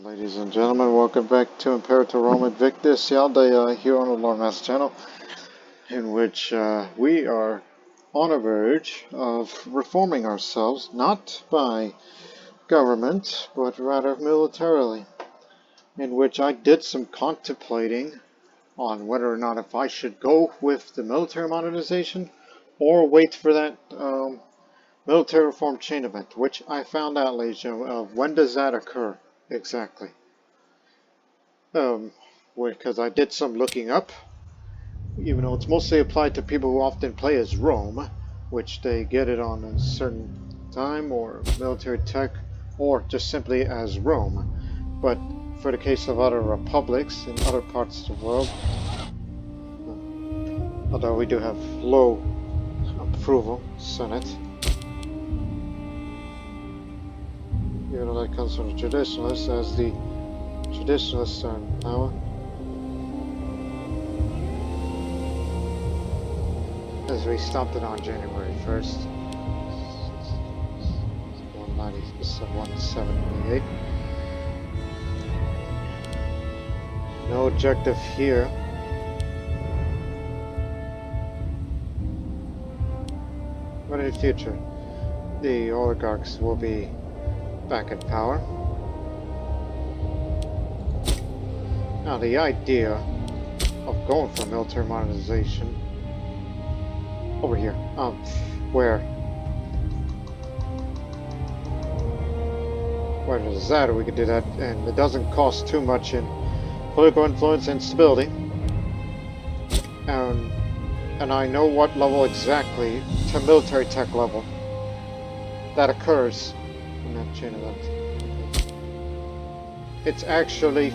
Ladies and gentlemen, welcome back to Imperator Rome Invictus, Yaudheya here on the Lord Master channel, in which we are on a verge of reforming ourselves, not by government, but rather militarily, in which I did some contemplating on whether or not if I should go with the military modernization or wait for that military reform chain event, which I found out, ladies and gentlemen, when does that occur exactly? Because I did some looking up, even though it's mostly applied to people who often play as Rome, which they get it on a certain time, or military tech, or just simply as Rome. But for the case of other republics in other parts of the world, although we do have low approval, Senate, even though that comes from the traditionalists, as the traditionalists are in power. As we stopped it on January 1st, 1798. No objective here. But in the future, the oligarchs will be back in power. Now, the idea of going for military modernization over here, where there's that, we could do that, and it doesn't cost too much in political influence and stability. And I know what level exactly, to military tech level, that occurs in that chain event. It's actually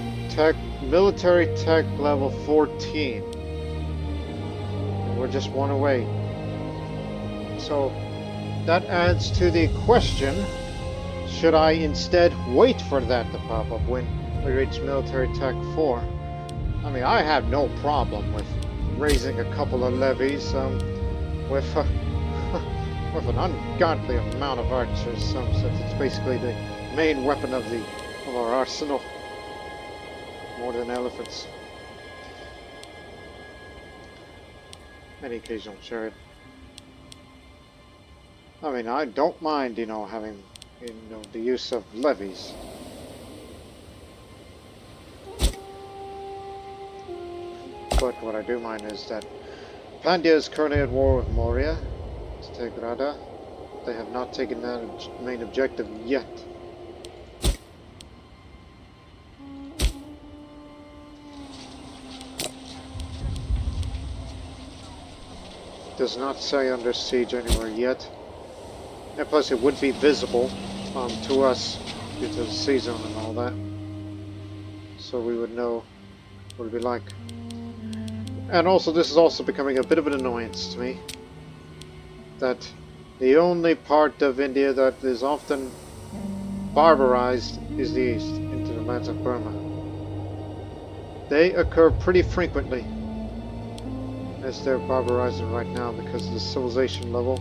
military tech level 14. And we're just one away. So that adds to the question, should I instead wait for that to pop up when we reach military tech 4? I mean, I have no problem with raising a couple of levies with an ungodly amount of archers, since it's basically the main weapon of our arsenal, more than elephants. And the occasional chariot. I mean, I don't mind, having, the use of levies. But what I do mind is that Pandia is currently at war with Moria. Let's take Rada. They have not taken that main objective yet. Does not say under siege anywhere yet. And plus it would be visible to us due to the season and all that. So we would know what it'd be like. And also, this is also becoming a bit of an annoyance to me, that the only part of India that is often barbarized is the east, into the lands of Burma. They occur pretty frequently, as they're barbarizing right now because of the civilization level.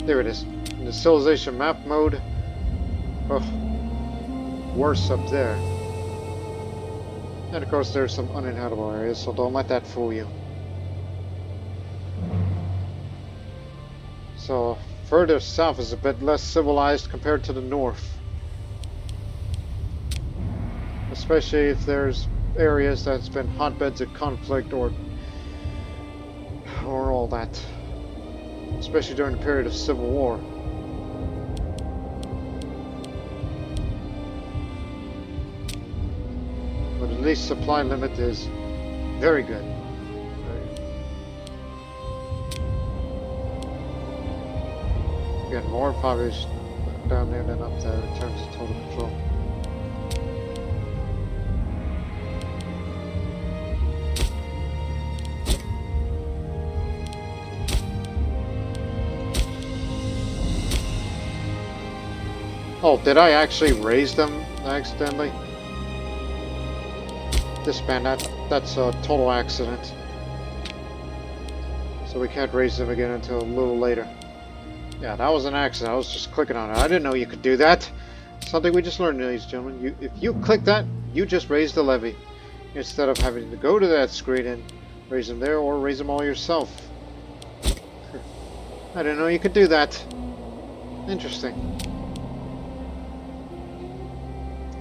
There it is. In the civilization map mode, worse up there. And of course there's some uninhabitable areas, so don't let that fool you. So further south is a bit less civilized compared to the north. Especially if there's areas that's been hotbeds of conflict or all that. Especially during the period of civil war. But at least supply limit is very good. Again, more population down there than up there in terms of total control. Oh, did I actually raise them accidentally? Disband that. That's a total accident. So we can't raise them again until a little later. Yeah, that was an accident. I was just clicking on it. I didn't know you could do that. Something we just learned, ladies and gentlemen. If you click that, you just raise the levy. Instead of having to go to that screen and raise them there or raise them all yourself. I didn't know you could do that. Interesting.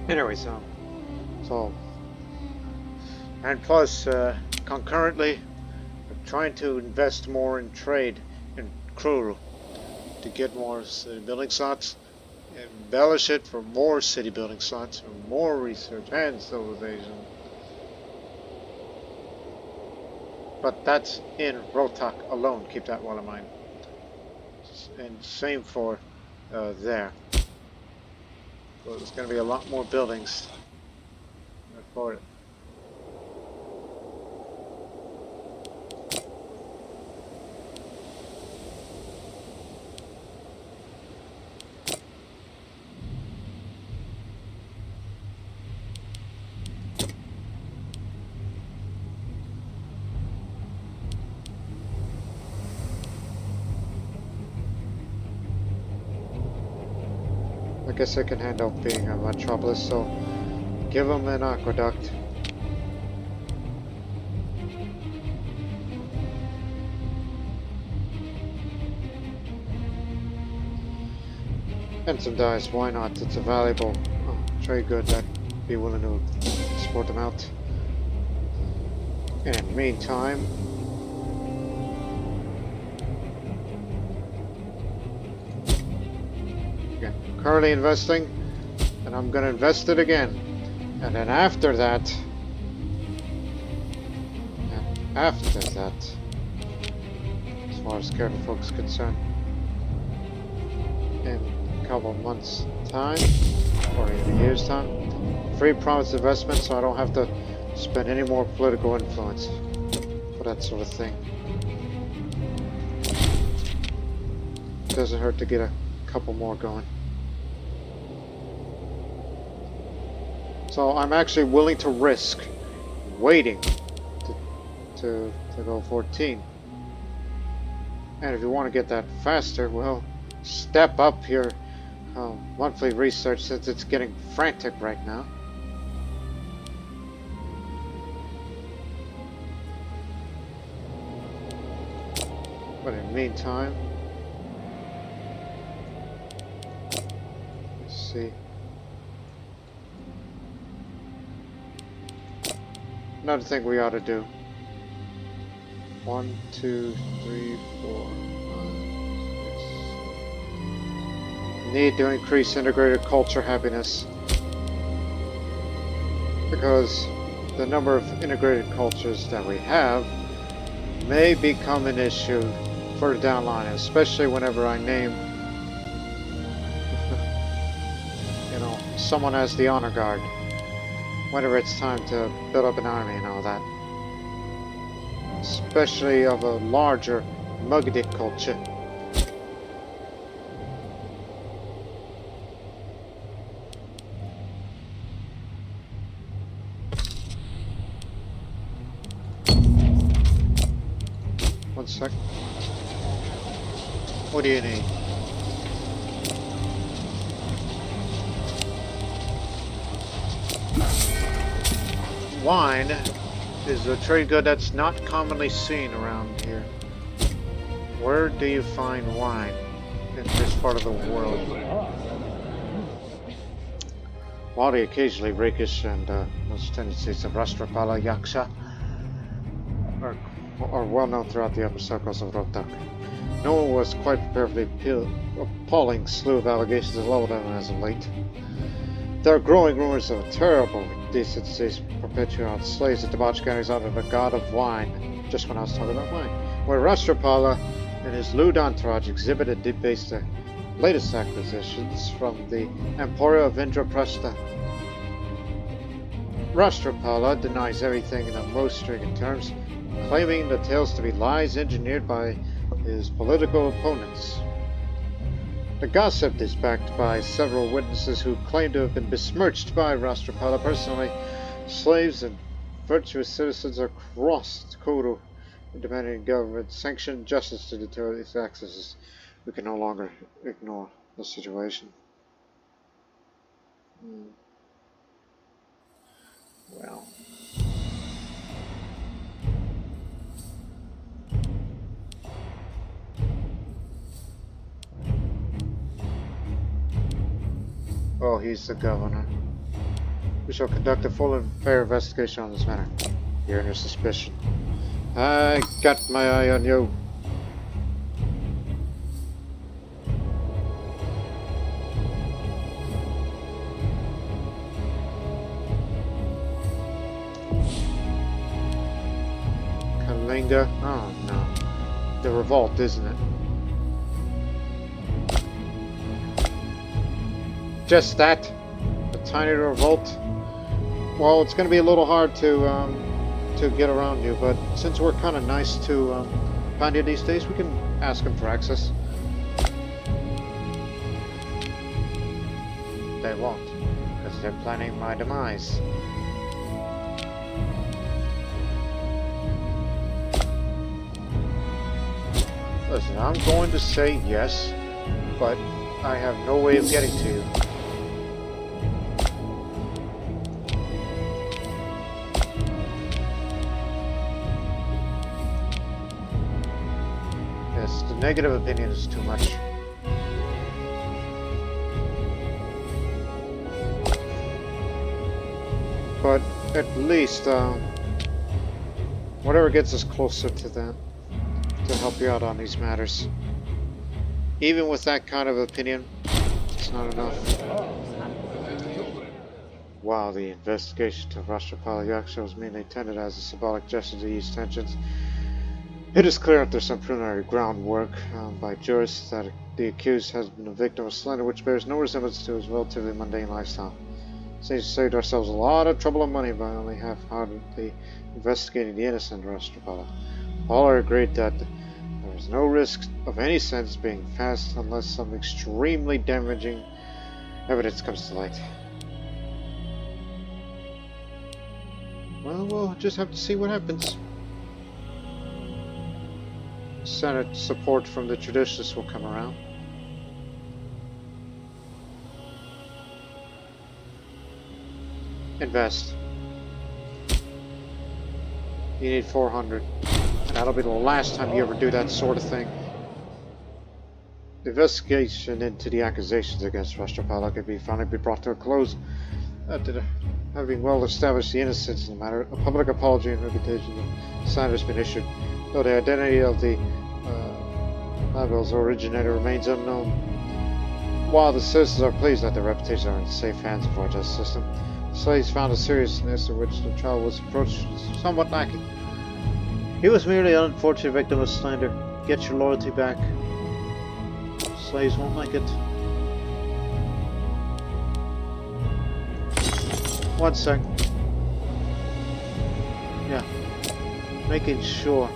Anyway, so and plus, concurrently, I'm trying to invest more in trade, in crew, to get more city building slots, embellish it for more city building slots, for more research and civilization. But that's in Rotak alone. Keep that well in mind. And same for there. So there's going to be a lot more buildings for it. I guess I can handle being a metropolis, so give them an aqueduct. And some dice, why not? It's a valuable trade good. I'd be willing to support them out. And in the meantime, again, currently investing, and I'm going to invest it again. And then after that, as far as Careful Folks is concerned, in a couple of months' time, or even a year's time, free promise investment, so I don't have to spend any more political influence for that sort of thing. Doesn't hurt to get a couple more going. So I'm actually willing to risk waiting to go 14. And if you want to get that faster, well, step up your monthly research, since it's getting frantic right now. But in the meantime, let's see. Another thing we ought to do. 1, 2, 3, 4, 5, 6. Need to increase integrated culture happiness, because the number of integrated cultures that we have may become an issue further down the line, especially whenever I name, you know, someone as the honor guard, whenever it's time to build up an army and all that. Especially of a larger Muggadic culture. One sec. What do you need? Wine is a trade good that's not commonly seen around here. Where do you find wine in this part of the world? While the occasionally rakish and those tendencies of Rashtrapala Yaksha are well known throughout the upper circles of Rohtak, no one was quite prepared for the appalling slew of allegations leveled at him as of late. There are growing rumors of a terrible decencies perpetuated on slaves and debauched gangs under the god of wine, just when I was talking about wine, where Rashtrapala and his lewd entourage exhibited debased the latest acquisitions from the Emporia of Indraprastha. Rashtrapala denies everything in the most stringent terms, claiming the tales to be lies engineered by his political opponents. The gossip is backed by several witnesses who claim to have been besmirched by Rashtrapala personally. Slaves and virtuous citizens across Kuru Independent government sanctioned justice to deter these excesses. We can no longer ignore the situation. Well. Oh, he's the governor. We shall conduct a full and fair investigation on this matter. You're under suspicion. I got my eye on you. Kalinga? Oh no. The revolt, isn't it? Just that? A tiny revolt? Well, it's going to be a little hard to get around you, but since we're kind of nice to Pandya these days, we can ask them for access. They won't, because they're planning my demise. Listen, I'm going to say yes, but I have no way of getting to you. Yes, the negative opinion is too much. But at least, whatever gets us closer to that, to help you out on these matters. Even with that kind of opinion, it's not enough. Wow, the investigation to Rashtrapala shows me they intended as a symbolic gesture to ease tensions. It is clear after some preliminary groundwork by jurists that the accused has been a victim of slander which bears no resemblance to his relatively mundane lifestyle. Seems to saved ourselves a lot of trouble and money by only half-heartedly investigating the innocent Rashtrapala. All are agreed that there is no risk of any sentence being passed unless some extremely damaging evidence comes to light. Well, we'll just have to see what happens. Senate support from the traditionalists will come around. Invest. You need 400. And that'll be the last time you ever do that sort of thing. The investigation into the accusations against Rashtrapala could finally be brought to a close. Having well established the innocence in the matter, a public apology and reputation of sign has been issued, though the identity of the label's originator remains unknown. While the citizens are pleased that their reputations are in safe hands of our justice system, the slaves found a seriousness in which the trial was approached somewhat lacking. He was merely an unfortunate victim of slander. Get your loyalty back. Slaves won't like it. One sec. Yeah. Making sure.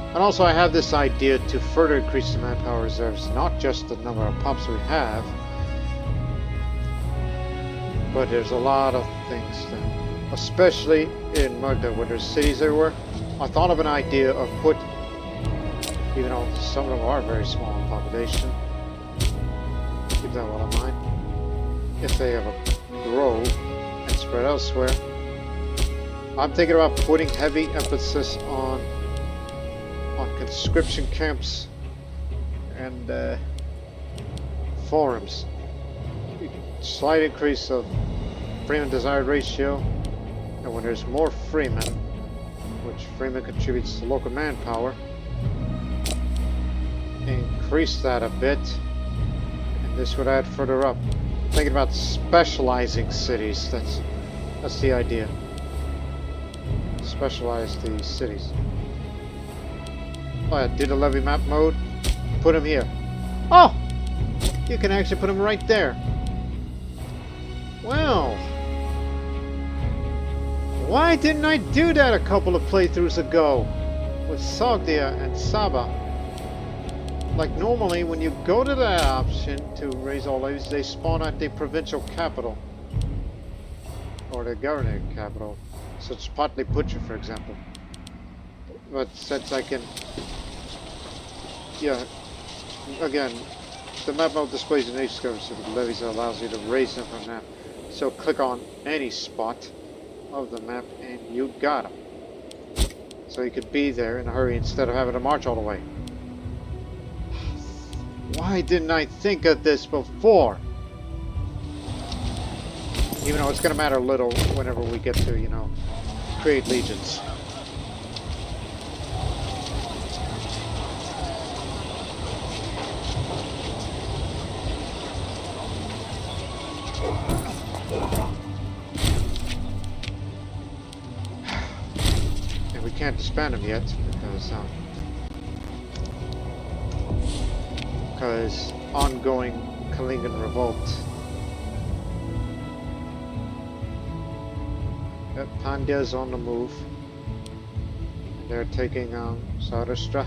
And also I have this idea to further increase the manpower reserves, not just the number of pups we have, but there's a lot of things that, especially in Magda where there's cities everywhere, I thought of an idea of even though some of them are very small in population, keep that well in mind, if they ever grow and spread elsewhere, I'm thinking about putting heavy emphasis on conscription camps and forums. Slight increase of freeman desired ratio, and when there's more freemen, which freeman contributes to local manpower, increase that a bit, and this would add further up. Thinking about specializing cities, that's the idea. Specialize the cities. Oh, I did a levy map mode. Put them here. Oh! You can actually put them right there. Well. Why didn't I do that a couple of playthroughs ago? With Yoddheya and Saba. Like normally when you go to that option to raise all levies, they spawn at the provincial capital. Or the governing capital. such as Potley Butcher, for example. But since I can, yeah, again, the map mode displays an age discovery so the levies allows you to raise them from map. So click on any spot of the map and you got them. So you could be there in a hurry instead of having to march all the way. Why didn't I think of this before? Even though it's going to matter little whenever we get to, you know, create legions. And we can't disband them yet because ongoing Kalingan revolt. Pandya's on the move. They're taking Saurashtra.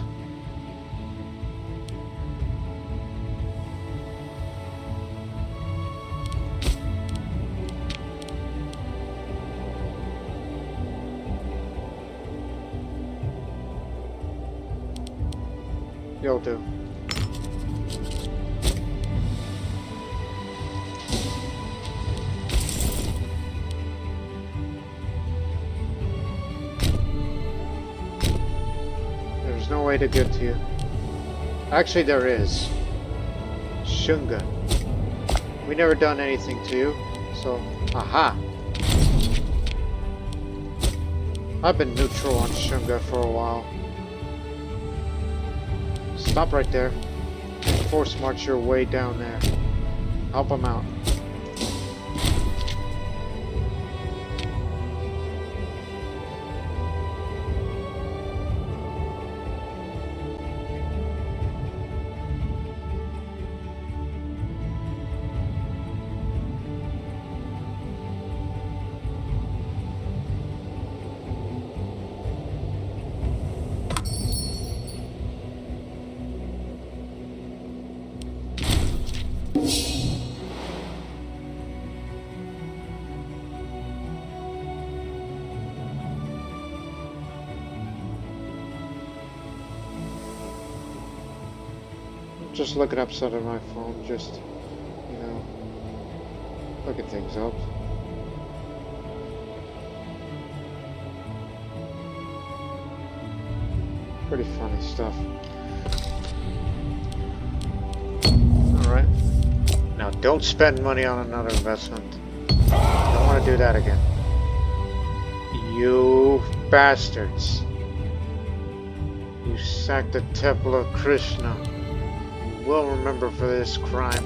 You'll do. There's no way to get to you. Actually, there is. Shunga. We never done anything to you, so aha. I've been neutral on Shunga for a while. Stop right there. Force march your way down there. Help them out. Just looking up something on my phone, just, you know, looking things up. Pretty funny stuff. Alright. Now don't spend money on another investment. Don't want to do that again. You bastards. You sacked the temple of Krishna. Will remember for this crime.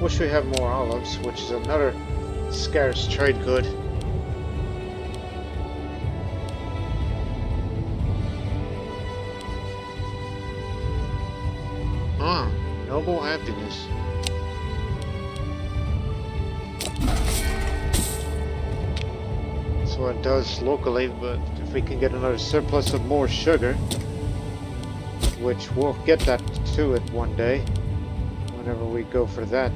Wish we had more olives, which is another scarce trade good. Noble happiness. What it does locally, but if we can get another surplus of more sugar, which we'll get that to it one day whenever we go for that,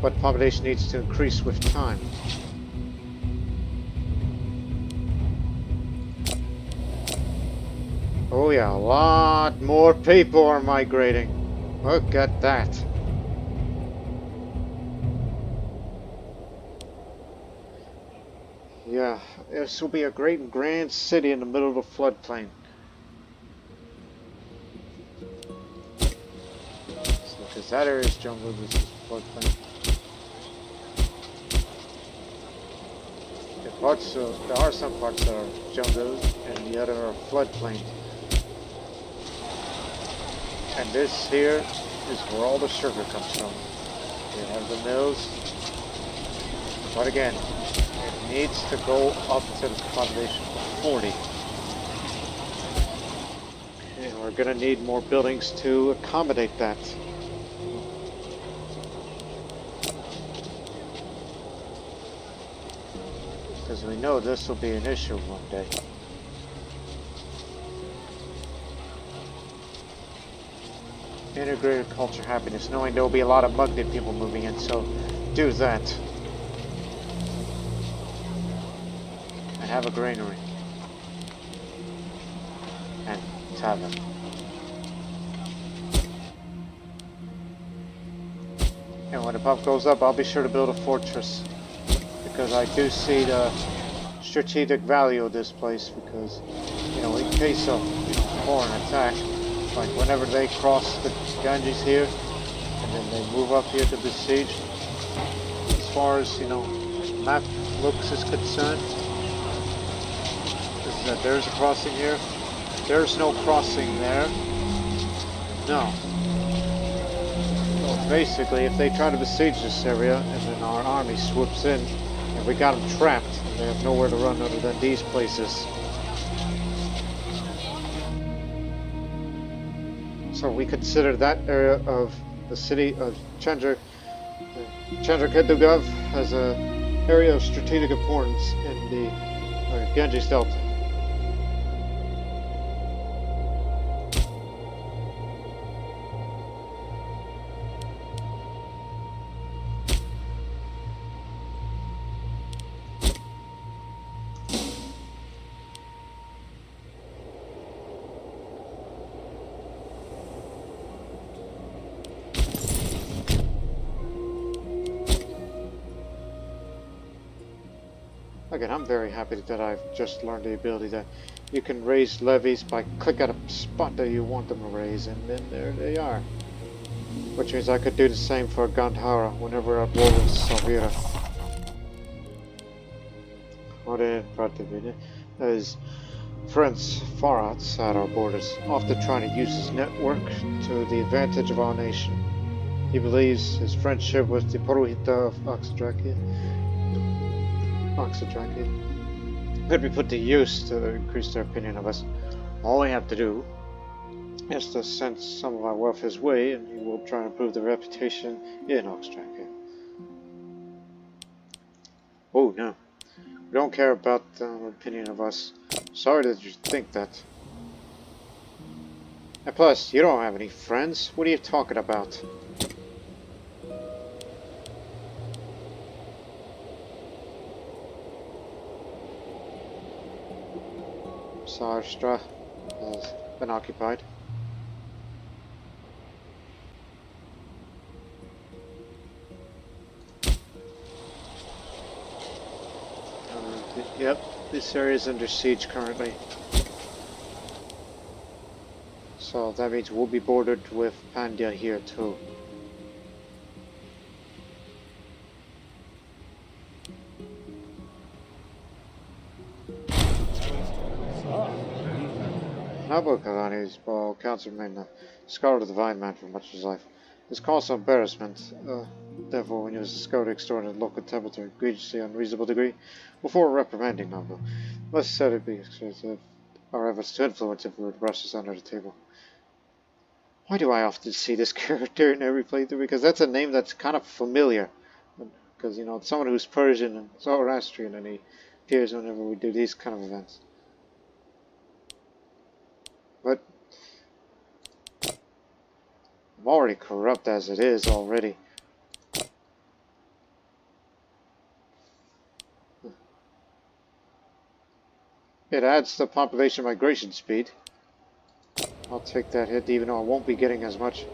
but population needs to increase with time. Oh yeah, a lot more people are migrating. Look at that. Yeah, this will be a great and grand city in the middle of the floodplain. Because that area is jungle, this is floodplain. There are some parts that are jungle and the other are floodplain. And this here is where all the sugar comes from. We have the mills. But again, it needs to go up to the population of 40. And we're going to need more buildings to accommodate that. Because we know this will be an issue one day. Integrated culture happiness, knowing there will be a lot of Mugdid people moving in, so do that. And have a granary. And tavern. And when the pump goes up, I'll be sure to build a fortress. Because I do see the strategic value of this place, because, you know, in case of, foreign attack, like whenever they cross the Ganges here, and then they move up here to besiege, as far as, map looks is concerned, is that there's a crossing here, there's no crossing there, no. So basically, if they try to besiege this area, and then our army swoops in, and we got them trapped, and they have nowhere to run other than these places. So we consider that area of the city of Chandrakedugov as an area of strategic importance in the Ganges Delta. Again, I'm very happy that I've just learned the ability that you can raise levies by click at a spot that you want them to raise, and then there they are. Which means I could do the same for Gandhara whenever we're at war with Savira. As friends far outside our borders, often trying to use his network to the advantage of our nation. He believes his friendship with the Purohita of Kshatriya could be put to use to increase their opinion of us. All we have to do is to send some of our wealth his way, and he will try and improve the reputation in Kshatriya. Oh no, we don't care about the opinion of us. Sorry that you think that. And plus, you don't have any friends. What are you talking about? Sarastra has been occupied. Yep, this area is under siege currently. So that means we'll be bordered with Pandya here too. Nabukalani's council remained a scholar of the divine man for much of his life. His cause of embarrassment, therefore, when he was discovered extorting the local temple to an egregiously unreasonable degree, before reprimanding Nabu, must said it be our efforts to influence him would rush us under the table. Why do I often see this character in every playthrough? Because that's a name that's kind of familiar. Because, it's someone who's Persian and Zoroastrian, and he appears whenever we do these kind of events. But I'm already corrupt as it is already. It adds to population migration speed. I'll take that hit, even though I won't be getting as much.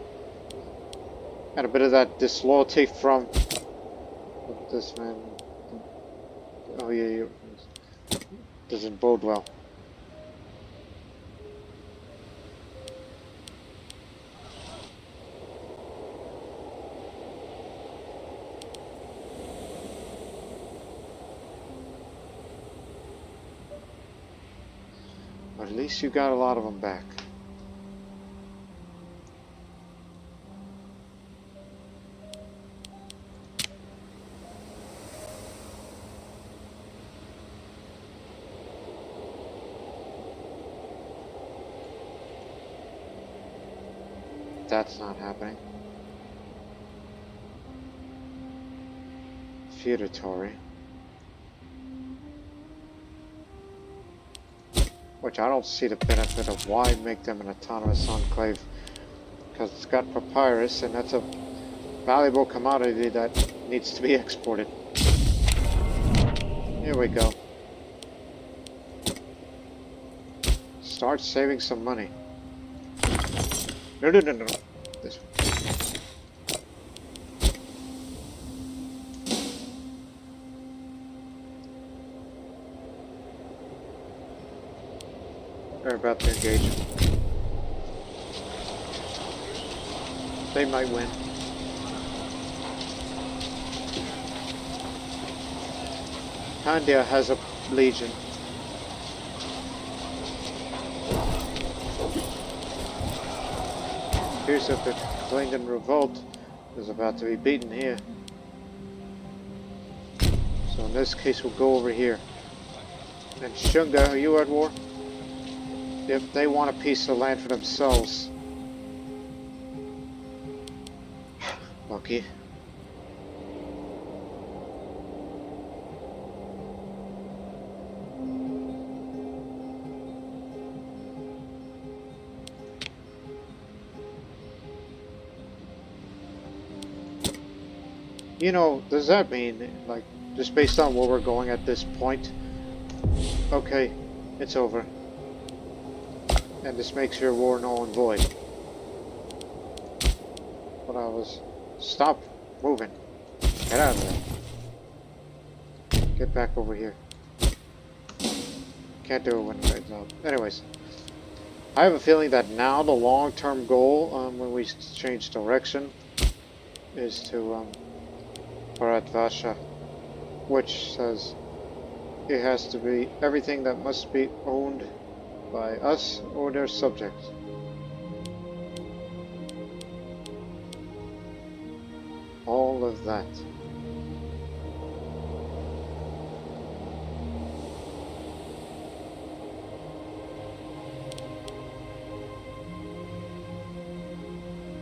And a bit of that disloyalty from this man. Oh yeah, doesn't bode well. But at least you got a lot of them back. That's not happening. Feudatory. Which I don't see the benefit of why make them an autonomous enclave because it's got papyrus, and that's a valuable commodity that needs to be exported. Here we go. Start saving some money. No. This one. They're about to engage. They might win. Kandia has a legion. Appears that the Klingon revolt is about to be beaten here. So in this case we'll go over here. And Shunga, are you at war? If they want a piece of land for themselves. Lucky. You know, does that mean, like, just based on where we're going at this point, okay, it's over. And this makes your war null and void. But I was... Stop moving. Get out of there. Get back over here. Can't do it when it's up. Anyways. I have a feeling that now the long-term goal, when we change direction, is to, Bharatvasha, which says it has to be everything that must be owned by us or their subjects. All of that.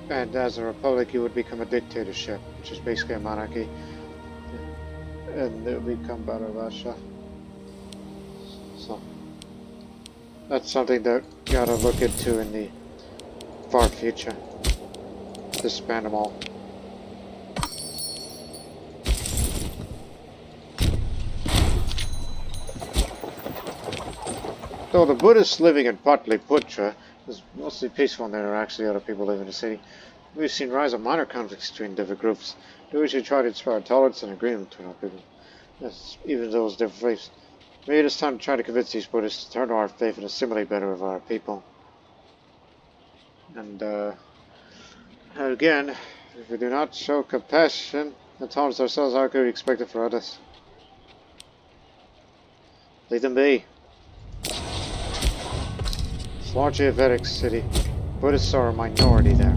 And as a republic, you would become a dictatorship, which is basically a monarchy. And it would become Bharatvarsha. So, that's something that you gotta look into in the far future. Disband them all. Though the Buddhists living in Patliputra is mostly peaceful and there are actually other people living in the city, we've seen rise of minor conflicts between different groups. We should try to inspire tolerance and agreement between our people. Yes, even those different faiths. Maybe it's time to try to convince these Buddhists to turn to our faith and assimilate better with our people. And, again, if we do not show compassion and tolerance ourselves, how could we expect it for others? Leave them be. It's largely a Vedic city. Buddhists are a minority there.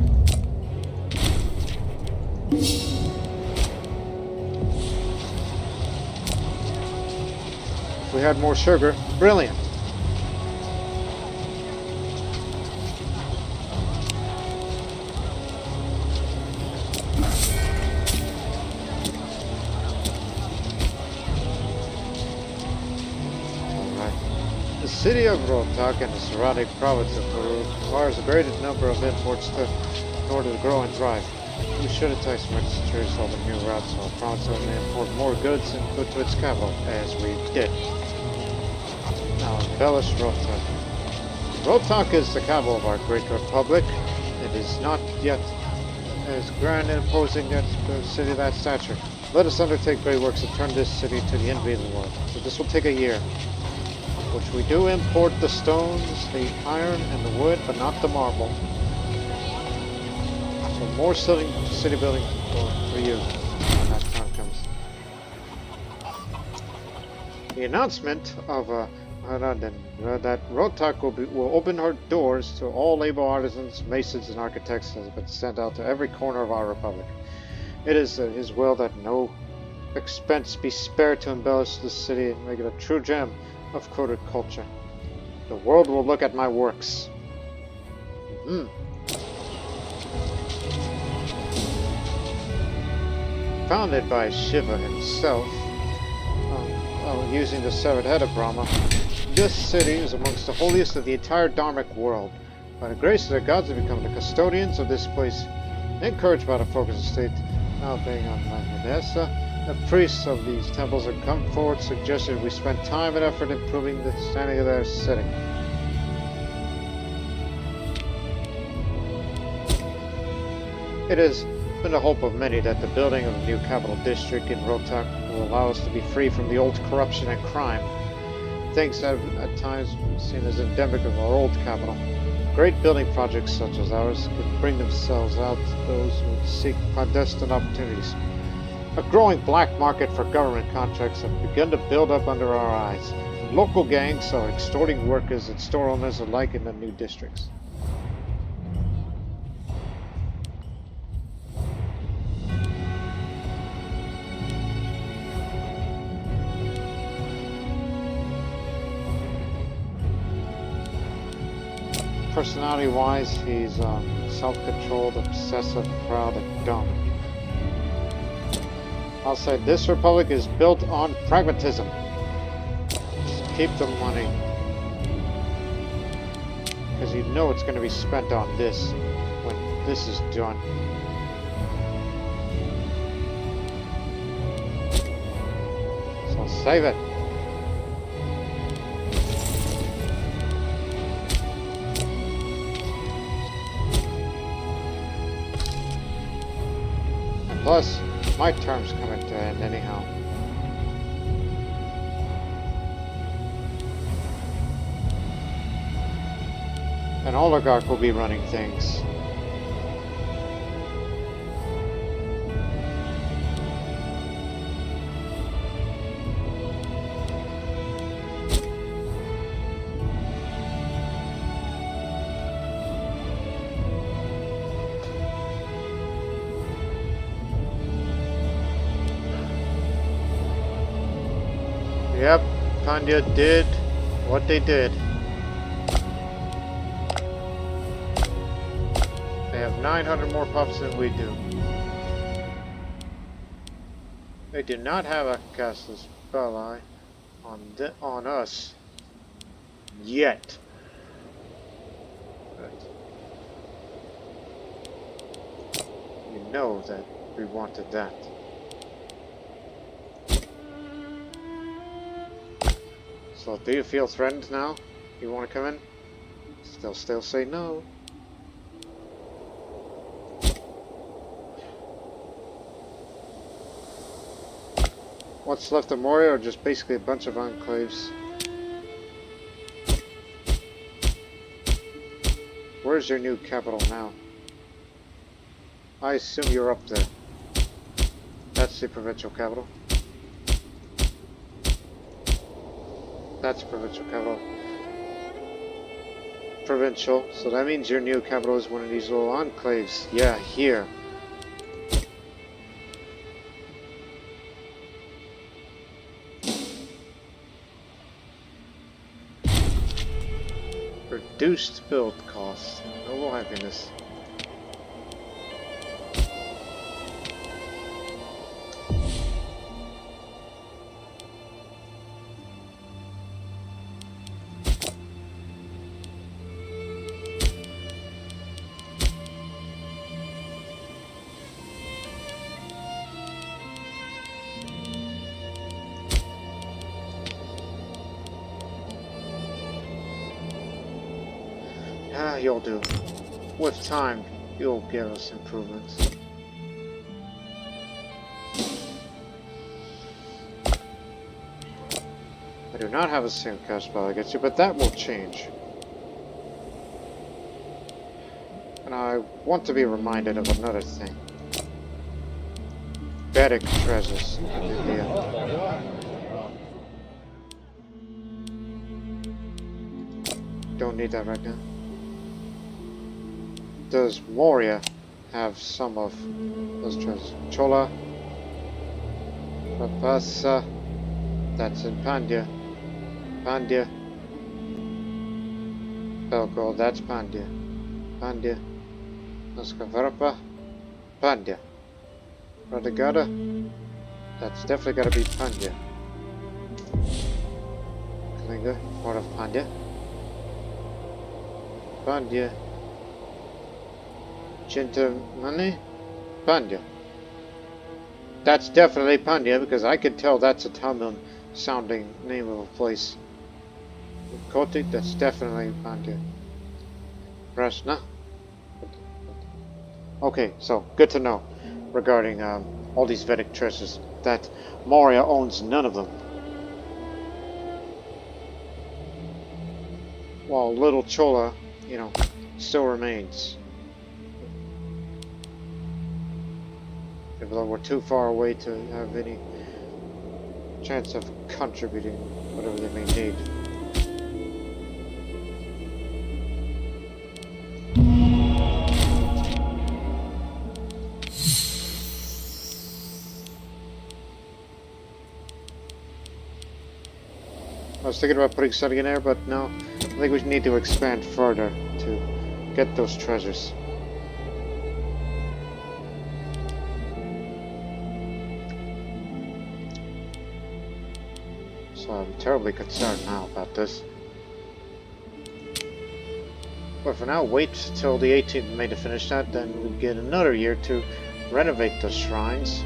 If we had more sugar, brilliant. The city of Rohtak and the surrounding province of Peru requires a great number of imports in order to grow and thrive. We should entice merchants to install the new routes so our province will import more goods and put to its capital, as we did. Now, embellish Rohtak. Rohtak is the capital of our great republic. It is not yet as grand and imposing as the city of that stature. Let us undertake great works to turn this city to the envy of the world. So this will take a year. Which we do import the stones, the iron, and the wood, but not the marble. So more city building for you when that time comes. The announcement of that Rohtak will open her doors to all able artisans, masons, and architects has been sent out to every corner of our republic. It is his will that no expense be spared to embellish the city and make it a true gem of coded culture. The world will look at my works. Founded by Shiva himself, using the severed head of Brahma, this city is amongst the holiest of the entire Dharmic world. By the grace of the gods, they become the custodians of this place. Encouraged by the focus of state, now being on Manhadesa, the priests of these temples have come forward, suggested we spend time and effort improving the standing of their city. It has been the hope of many that the building of the new capital district in Rotak will allow us to be free from the old corruption and crime, things that have at times been seen as endemic of our old capital. Great building projects such as ours could bring themselves out to those who seek clandestine opportunities. A growing black market for government contracts have begun to build up under our eyes. Local gangs are extorting workers and store owners alike in the new districts. Personality-wise, he's self-controlled, obsessive, proud, and dumb. I'll say this republic is built on pragmatism. Just keep the money. Because you know it's going to be spent on this when this is done. So save it. Plus, my term's coming to end anyhow. An oligarch will be running things. Yep, Pandya did what they did. They have 900 more pups than we do. They do not have a castle spell on us yet. But you know that we wanted that. So do you feel threatened now? You want to come in? Still say no. What's left of Moria are just basically a bunch of enclaves. Where's your new capital now? I assume you're up there. That's the provincial capital. That's provincial capital. Provincial, so that means your new capital is one of these little enclaves. Yeah, here. Reduced build cost. Noble happiness. You'll do. With time, you'll give us improvements. I do not have a single cash spell against you, but that will change. And I want to be reminded of another thing. Vedic treasures in India. Don't need that right now. Does Moria have some of those treasures? Chola, Rapasa, that's in Pandya. Pandya, Belgol, that's Pandya. Pandya, Noskavarapa, Pandya. Radagada, that's definitely gotta be Pandya. Kalinga, part of Pandya. Pandya. Chintamani? Pandya. That's definitely Pandya because I can tell that's a Tamil sounding name of a place. Kotik, that's definitely Pandya. Prashna? Okay, so good to know regarding all these Vedic treasures that Maurya owns none of them. While little Chola, you know, still remains. Even though we're too far away to have any chance of contributing whatever they may need. I was thinking about putting something in there, but no. I think we need to expand further to get those treasures. So I'm terribly concerned now about this. But for now, wait till the 18th of May to finish that, then we get another year to renovate those shrines.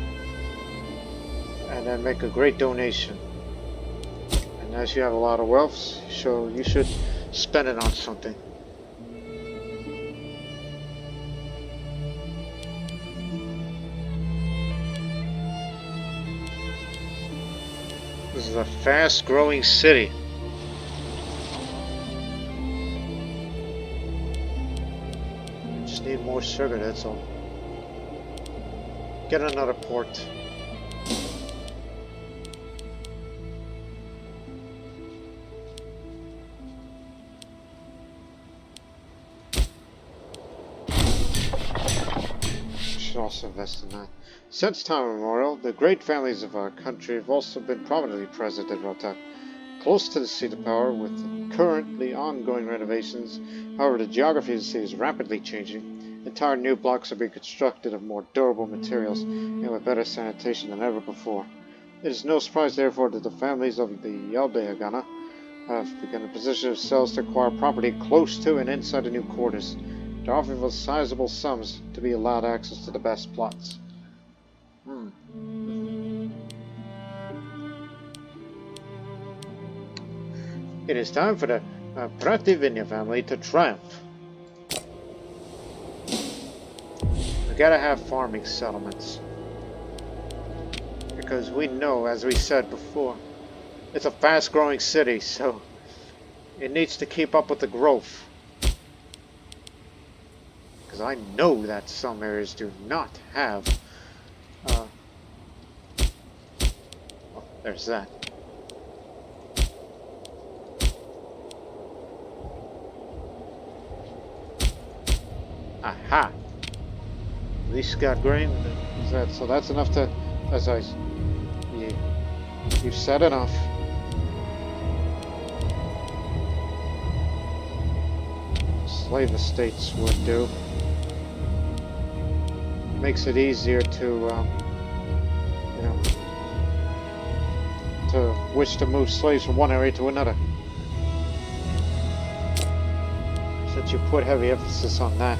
And then make a great donation. And as you have a lot of wealth, so you should spend it on something. This is a fast-growing city. We just need more sugar, that's all. Get another port. Also invest in that. Since time immemorial, the great families of our country have also been prominently present at Rohtak, close to the seat of power. With currently ongoing renovations, however, the geography of the city is rapidly changing. Entire new blocks are being constructed of more durable materials and with better sanitation than ever before. It is no surprise, therefore, that the families of the Yoddheya Gana have begun to position themselves to acquire property close to and inside the new quarters. They're offering sizable sums to be allowed access to the best plots. It is time for the Prativinya family to triumph. We gotta have farming settlements. Because we know, as we said before, it's a fast-growing city, so it needs to keep up with the growth. Because I know that some areas do not have oh, there's that. Aha! At least got grain. So that's enough to, as I, you've said enough. Slave estates would do. Makes it easier to, you know, to wish to move slaves from one area to another. Since you put heavy emphasis on that.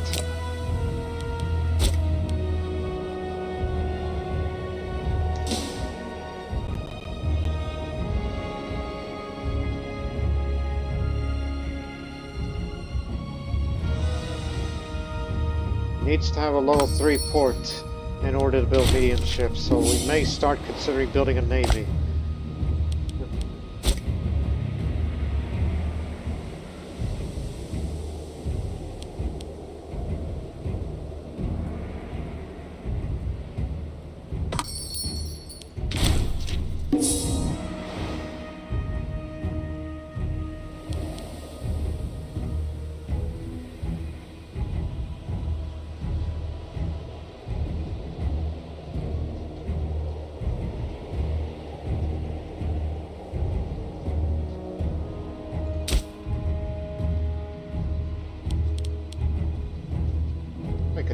Needs to have a level 3 port in order to build medium ships, so we may start considering building a navy.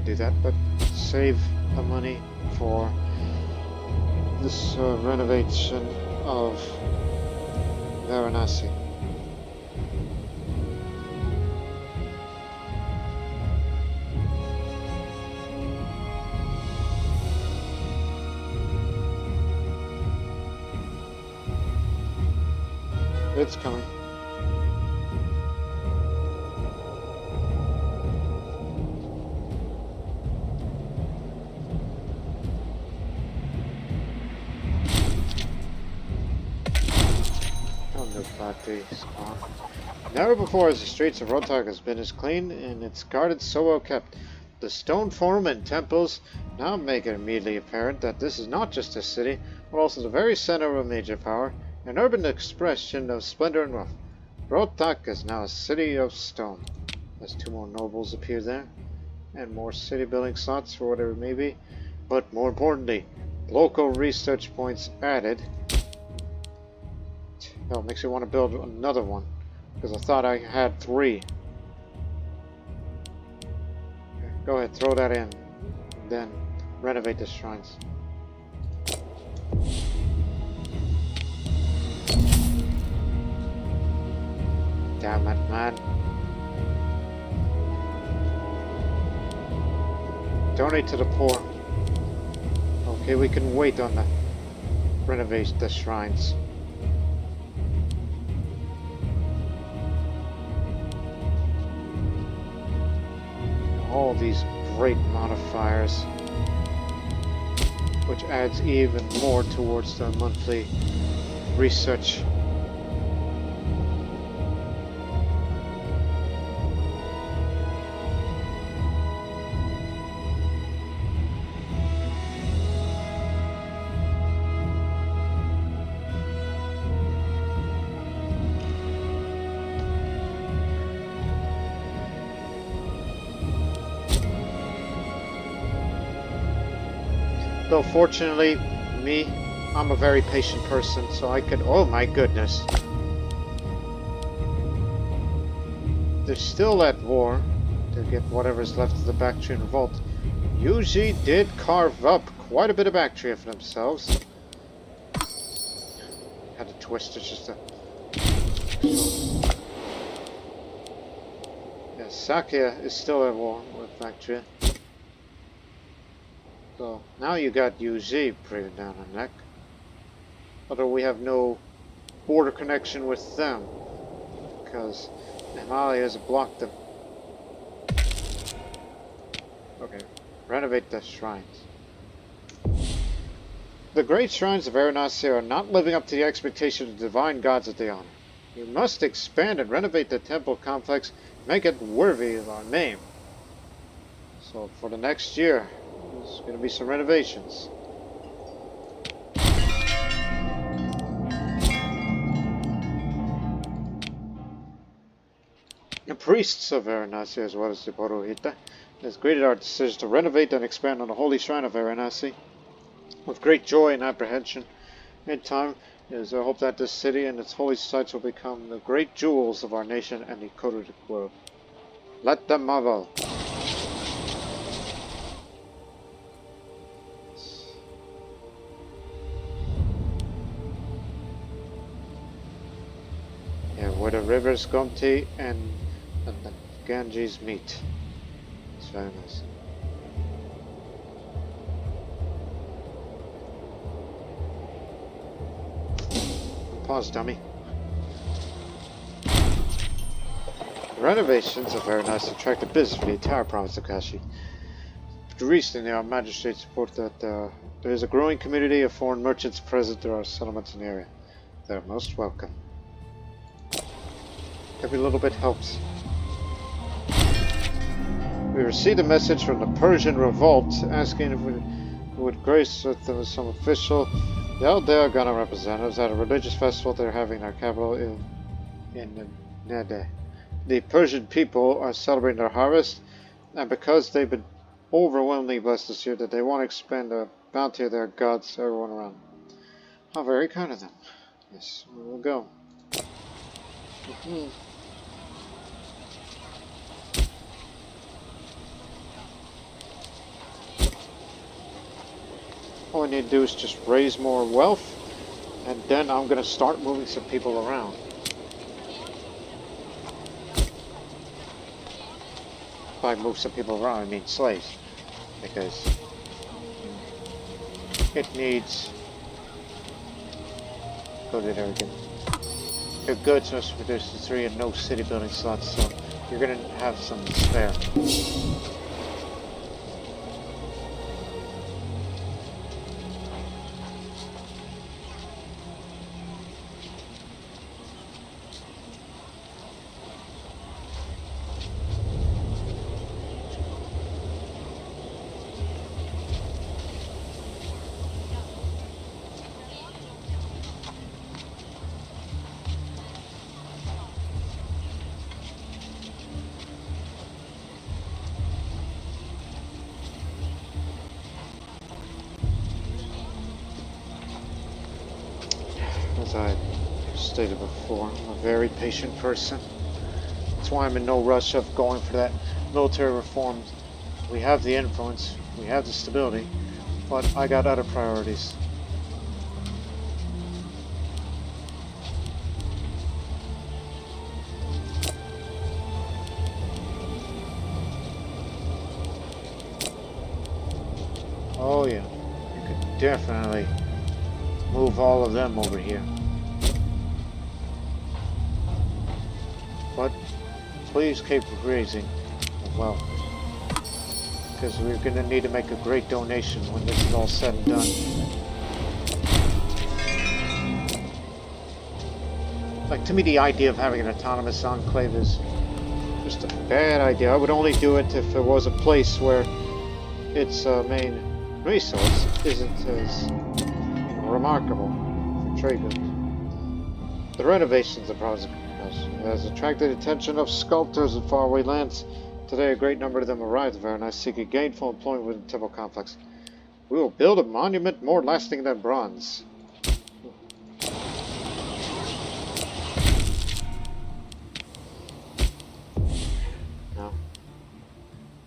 Do that, but save the money for this renovation of Varanasi. It's coming. Spawn. Never before has the streets of Rotok been as clean and its guarded so well kept. The stone forum and temples now make it immediately apparent that this is not just a city, but also the very center of a major power, an urban expression of splendor and wealth. Rotok is now a city of stone. As 2 more nobles appear there, and more city building slots for whatever it may be, but more importantly, local research points added. Hell, it makes me want to build another one, because I thought I had 3. Okay, go ahead, throw that in, and then renovate the shrines. Damn it, man. Donate to the poor. Okay, we can wait on the renovate the shrines. All these great modifiers, which adds even more towards the monthly research. Though fortunately, I'm a very patient person, so I could, oh my goodness. They're still at war to get whatever's left of the Bactrian revolt. Yuji did carve up quite a bit of Bactria for themselves. Had to twist it just to... Yeah, Sakya is still at war with Bactria. So now you got UZ breathing down our neck. Although we have no border connection with them, because the Himalayas blocked them. Okay, renovate the shrines. The great shrines of Varanasi are not living up to the expectations of the divine gods that they honor. You must expand and renovate the temple complex, make it worthy of our name. So for the next year, there's going to be some renovations. The priests of Varanasi, as well as the Purohita, has greeted our decision to renovate and expand on the holy shrine of Varanasi with great joy and apprehension. In time, it is our hope that this city and its holy sites will become the great jewels of our nation and the Kodic world. Let them marvel. Yeah, where the rivers Gomti and the Ganges meet. It's very nice. Pause, dummy. The renovations are very nice to attract the business for the entire province of Kashi. Recently, our magistrates report that there is a growing community of foreign merchants present at our settlements in the area. They are most welcome. Every little bit helps. We received a message from the Persian revolt asking if we would grace with them as some official Yoddheya Gana representatives at a religious festival they're having in our capital in Nede. The Persian people are celebrating their harvest, and because they've been overwhelmingly blessed this year, that they want to expand the bounty of their gods to everyone around. How very kind of them. Yes, we will go. All I need to do is just raise more wealth, and then I'm going to start moving some people around. By move some people around, I mean slaves, because it needs... Go to there again. Your goods must be reduced to 3 and no city building slots, so you're gonna have some spare. As I stated before, I'm a very patient person. That's why I'm in no rush of going for that military reform. We have the influence, we have the stability, but I got other priorities. Oh yeah, you could definitely move all of them over here. But please keep raising the wealth, because we're going to need to make a great donation when this is all said and done. Like, to me, the idea of having an autonomous enclave is just a bad idea. I would only do it if it was a place where its main resource isn't as remarkable for trade goods. The renovations of Project has attracted the attention of sculptors in faraway lands. Today, a great number of them arrived there, and I seek a gainful employment within the temple complex. We will build a monument more lasting than bronze. Now,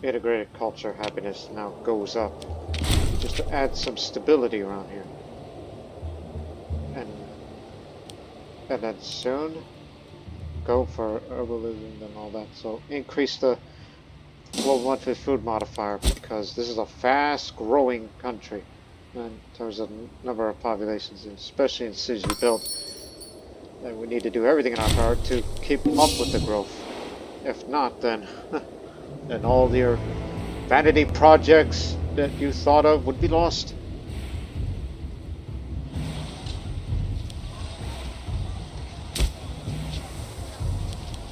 integrated culture happiness now goes up, just to add some stability around here. And then soon, go for herbalism and all that. So increase the global monthly food modifier, because this is a fast-growing country in terms of number of populations, especially in cities we built. And we need to do everything in our power to keep up with the growth. If not, then then all your vanity projects that you thought of would be lost.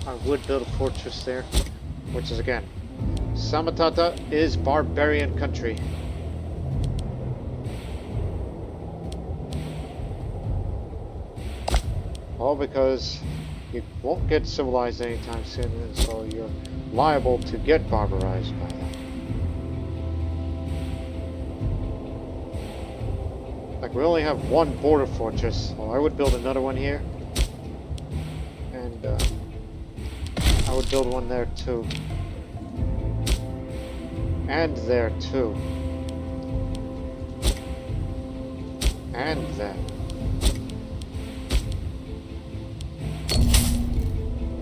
I would build a fortress there, which is, again, Samatata is barbarian country. All because you won't get civilized anytime soon, and so you're liable to get barbarized by that. Like, we only have one border fortress, so I would build another one here. And, I would build one there too. And there too. And there.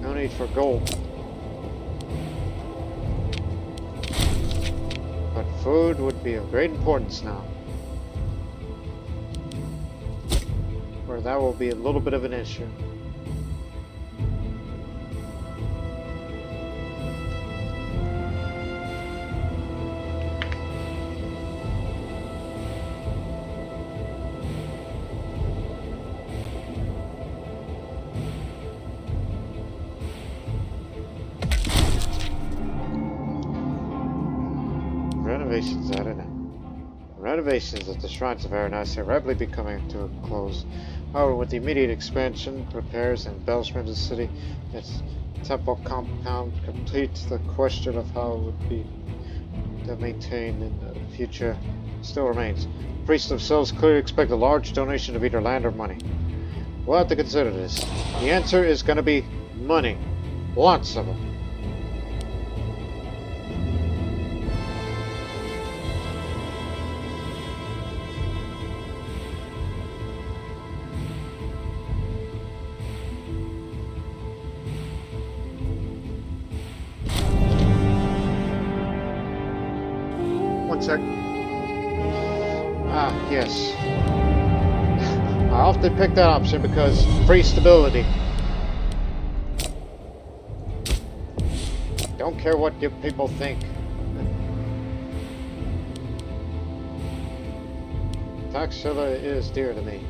No need for gold. But food would be of great importance now. Where that will be a little bit of an issue. Renovations added in. Renovations at the shrines of Aranasi are rapidly becoming to a close. However, with the immediate expansion, repairs, and embellishment of the city, its temple compound completes, the question of how it would be maintained in the future still remains. Priests themselves clearly expect a large donation of either land or money. We'll have to consider this. The answer is going to be money. Lots of them. Yes. I often pick that option because free stability. don't care what you people think. Taxilla is dear to me.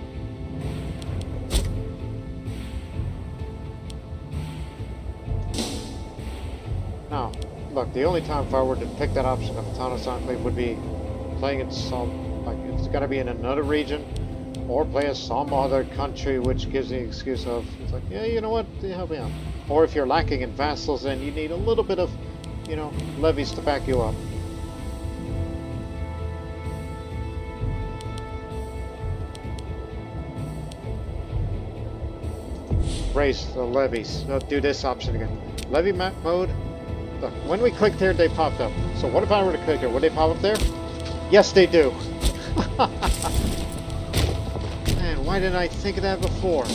Now, look, the only time if I were to pick that option of autonomous enclave would be playing in some, like, it's got to be in another region, or play as some other country, which gives the excuse of, it's like, yeah, you know what, help me out. Or if you're lacking in vassals, then you need a little bit of, you know, levies to back you up. Raise the levies. Let's do this option again. Levy map mode. Look, when we clicked here, they popped up. So what if I were to click here? Would they pop up there? Yes, they do. Man, why didn't I think of that before?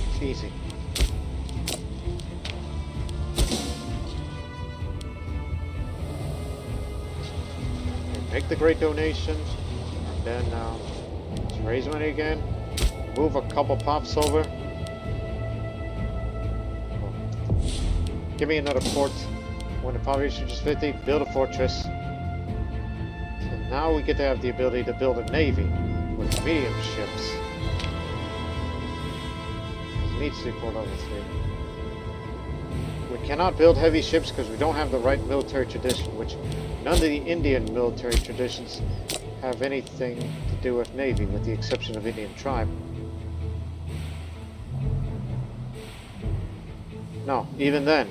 It's easy. Make the great donation, and then let's raise money again. Move a couple pops over. Give me another port. When the population reaches 50, build a fortress. So now we get to have the ability to build a navy with medium ships. It needs to be port level 3. We cannot build heavy ships because we don't have the right military tradition, which none of the Indian military traditions have anything to do with navy, with the exception of Indian tribe. No, even then.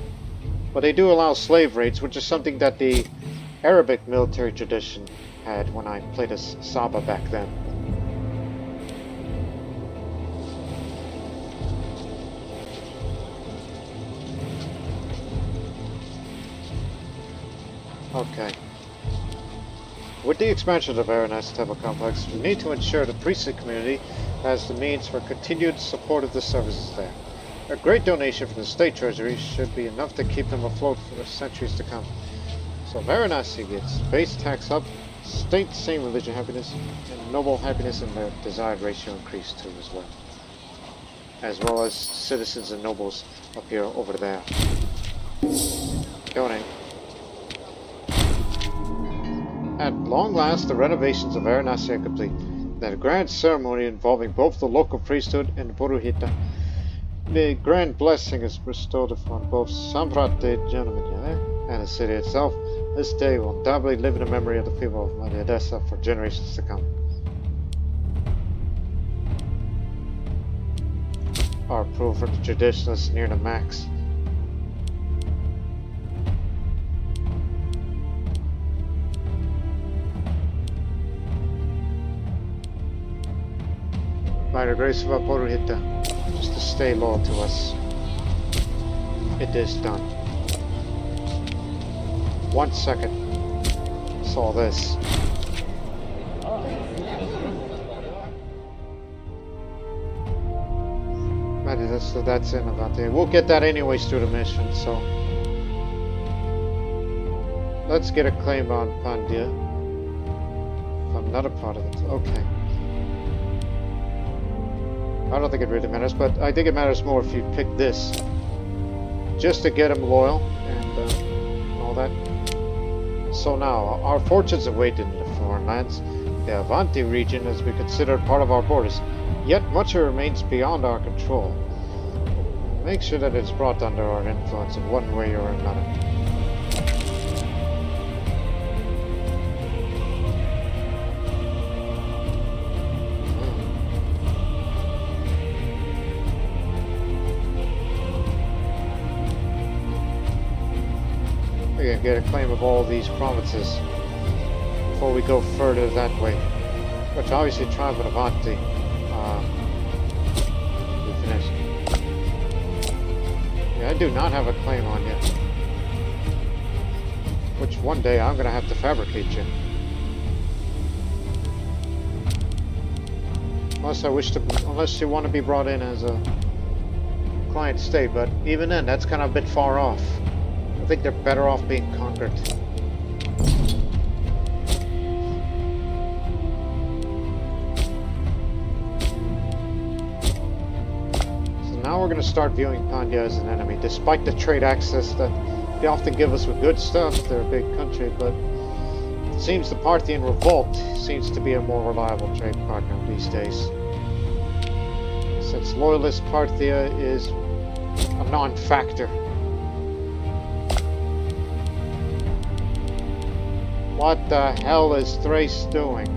But they do allow slave raids, which is something that the Arabic military tradition had when I played as Saba back then. Okay. With the expansion of Varanasi Temple Complex, we need to ensure the priestly community has the means for continued support of the services there. A great donation from the state treasury should be enough to keep them afloat for centuries to come. So Varanasi gets base tax up, state same religion happiness, and noble happiness and their desired ratio increased too as well as citizens and nobles up here over there. Donate. At long last, the renovations of Varanasi are complete. At a grand ceremony involving both the local priesthood and the Purohita, the grand blessing is bestowed upon both Samrat Janamanya and the city itself. This day will undoubtedly live in the memory of the people of Madhyadesa for generations to come. Our approval for the traditionalists near the max. By the grace of our Purohita, just to stay loyal to us. It is done. 1 second. Saw this. So that's in about there. We'll get that anyways through the mission, so let's get a claim on Pandya. If I'm not a part of it. Okay. I don't think it really matters, but I think it matters more if you pick this. Just to get him loyal and all that. So now, our fortunes await in the foreign lands. The Avanti region has been considered part of our borders, yet much remains beyond our control. Make sure that it's brought under our influence in one way or another. We can get a claim of all these provinces before we go further that way. Which obviously Tribe of Avanti. We finished. Yeah, I do not have a claim on yet. Which one day I'm gonna have to fabricate you. Unless you want to be brought in as a client state, but even then, that's kind of a bit far off. I think they're better off being conquered. now we're going to start viewing Pandya as an enemy, despite the trade access that they often give us with good stuff. They're a big country, but it seems the Parthian revolt seems to be a more reliable trade partner these days. Since loyalist Parthia is a non-factor. What the hell is Thrace doing?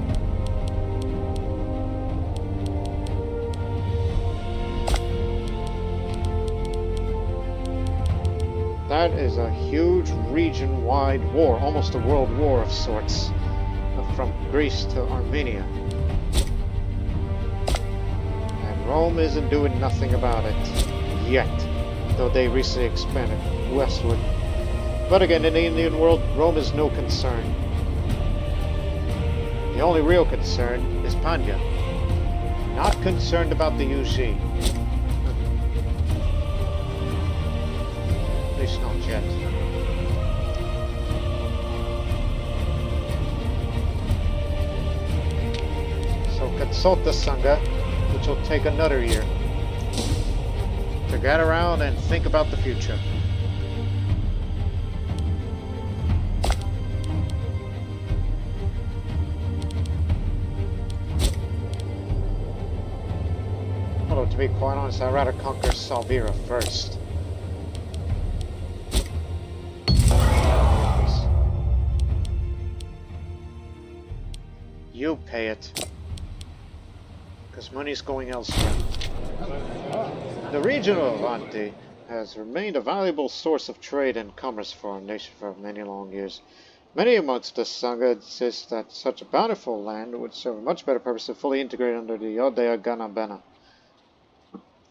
That is a huge region-wide war, almost a world war of sorts, from Greece to Armenia. And Rome isn't doing nothing about it, yet, though they recently expanded westward. But again, in the Indian world, Rome is no concern. The only real concern is Pandya. Not concerned about the Yushi. At least not yet. So consult the Sangha, which will take another year. To get around and think about the future. To be quite honest, I'd rather conquer Salvira first. You pay it. Because money's going elsewhere. The region of Avanti has remained a valuable source of trade and commerce for our nation for many long years. Many amongst the Sangha insist that such a bountiful land would serve a much better purpose if fully integrated under the Yoddheya Gana.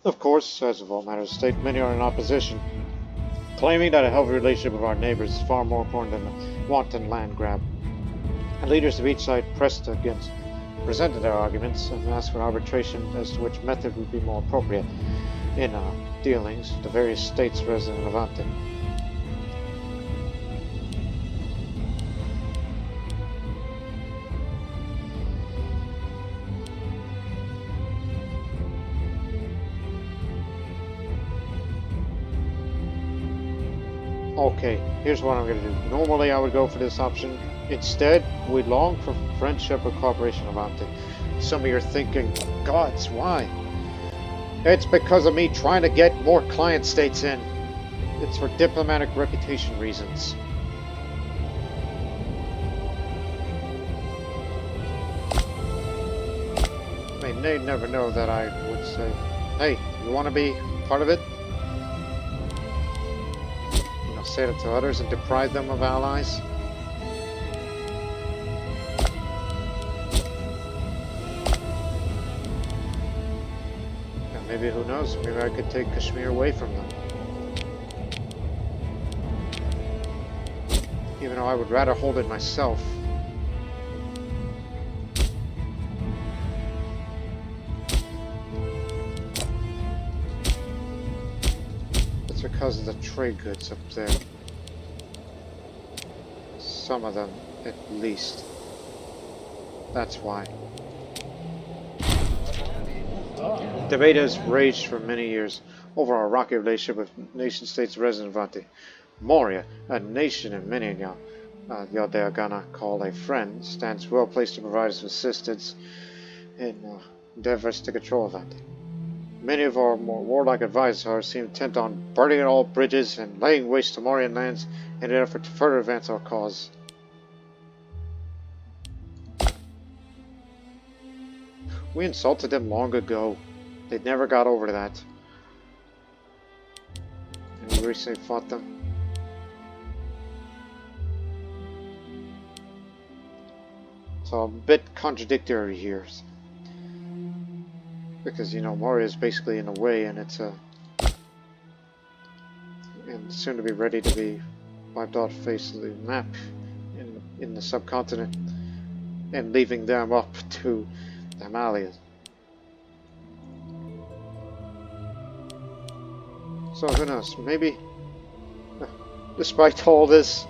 Of course, as of all matters of state, many are in opposition, claiming that a healthy relationship with our neighbors is far more important than a wanton land grab. And leaders of each side presented their arguments and asked for arbitration as to which method would be more appropriate in dealings with the various states resident of Avanti. Okay, here's what I'm going to do. Normally I would go for this option. Instead, we long for friendship or cooperation of Avanti. Some of you are thinking, gods, why? It's because of me trying to get more client states in. It's for diplomatic reputation reasons. I mean, they never know that I would say, hey, you want to be part of it? Say it to others and deprive them of allies. And maybe, who knows, maybe I could take Kashmir away from them. Even though I would rather hold it myself. Because of the trade goods up there. Some of them, at least. That's why. Debate has raged for many years over our rocky relationship with nation-states resident of Avanti. Moria, a nation in many Yoddheya Gana call a friend, stands well placed to provide us with assistance in endeavors to control Avanti. Many of our more warlike advisors seem intent on burning all bridges and laying waste to Morian lands in an effort to further advance our cause. We insulted them long ago. They never got over that. And we recently fought them. So a bit contradictory here. Because, you know, Moria is basically in a way, and it's and soon to be ready to be wiped off the face of the map in the subcontinent, and leaving them up to the Himalayas. So who knows? Maybe, despite all this,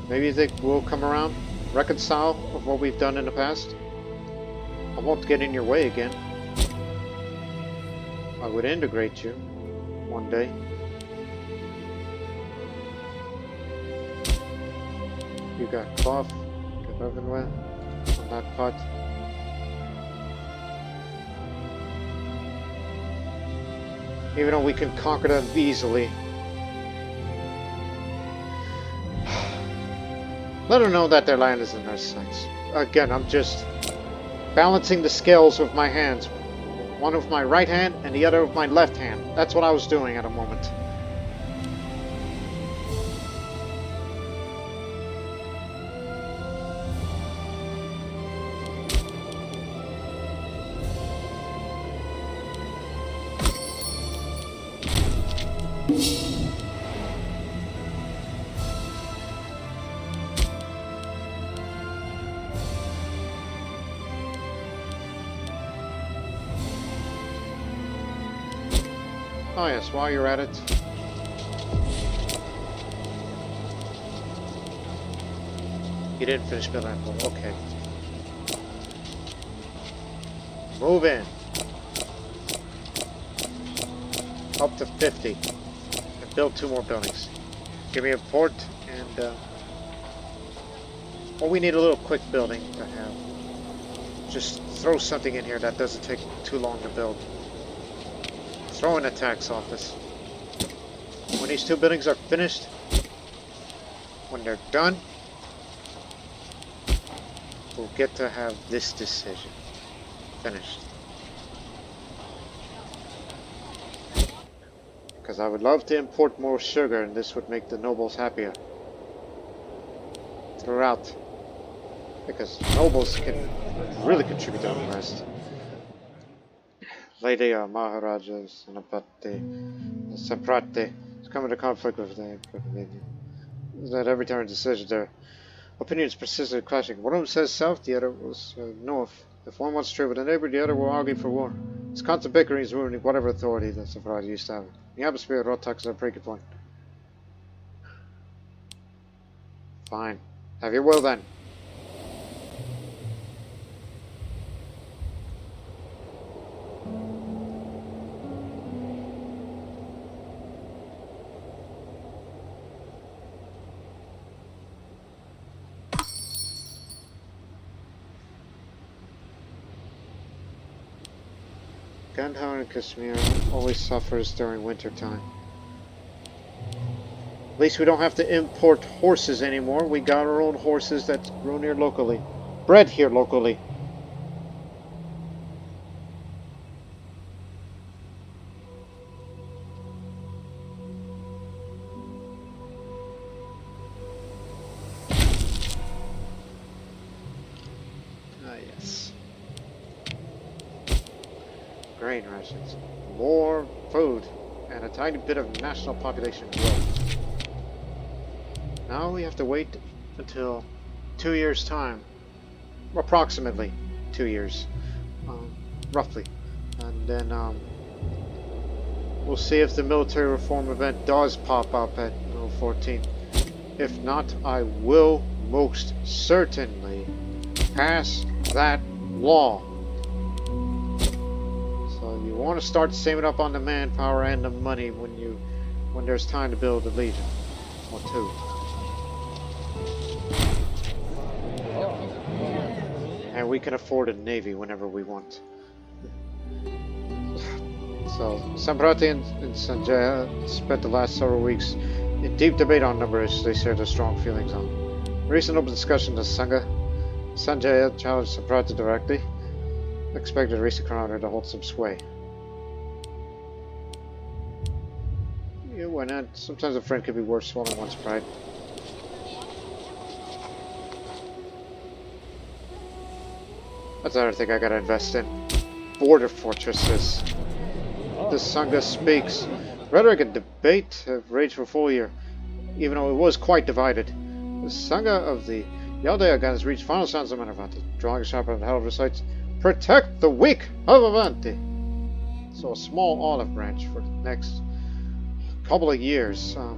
maybe they will come around, reconcile of what we've done in the past. I won't get in your way again. I would integrate you one day. You got cloth, got ovenware on that pot. Even though we can conquer them easily. Let them know that their land is in their sights. Again, I'm just balancing the scales with my hands. One with my right hand and the other with my left hand. That's what I was doing at a moment. Oh yes, while you're at it. You didn't finish building that wall. Okay. Move in. Up to 50. And build 2 more buildings. Give me a port and well, we need a little quick building to have. Just throw something in here that doesn't take too long to build. Throw in a tax office. When these 2 buildings are finished, when they're done, we'll get to have this decision finished. Because I would love to import more sugar, and this would make the nobles happier throughout. Because nobles can really contribute to unrest. Yaudheya Maharajas and Saprate is coming to conflict with the that every turn decision their opinions persistently clashing. One of them says south, the other was north. If one wants to trade with a neighbor, the other will argue for war. This constant bickering is ruining whatever authority the Saprate used to have. The atmosphere of Rotak is a breaking point. Fine. Have your will then. Gandhar in Kashmir always suffers during winter time. At least we don't have to import horses anymore. We got our own horses that grown here locally. Bred here locally. Ah, yes. Grain rations, more food, and a tiny bit of national population growth. Now we have to wait until 2 years' time, approximately 2 years, roughly, and then we'll see if the military reform event does pop up at 14. If not, I will most certainly pass that law. You want to start saving up on the manpower and the money when there's time to build a legion or 2. And we can afford a navy whenever we want. So Samprati and Sanjaya spent the last several weeks in deep debate on number issues they shared their strong feelings on. In recent open discussion, the Sanjaya challenged Samprati directly. Expected a recent commander to hold some sway. Yeah, why not? Sometimes a friend could be worth swallowing one's pride. That's another thing I gotta invest in. Border fortresses. The Sangha speaks. Rhetoric and debate have raged for a full year, even though it was quite divided. The Sangha of the Yoddheya Gana has reached final sounds of Manavati, drawing a sharp and hell recites, "Protect the weak of Avanti." So a small olive branch for the next couple of years. So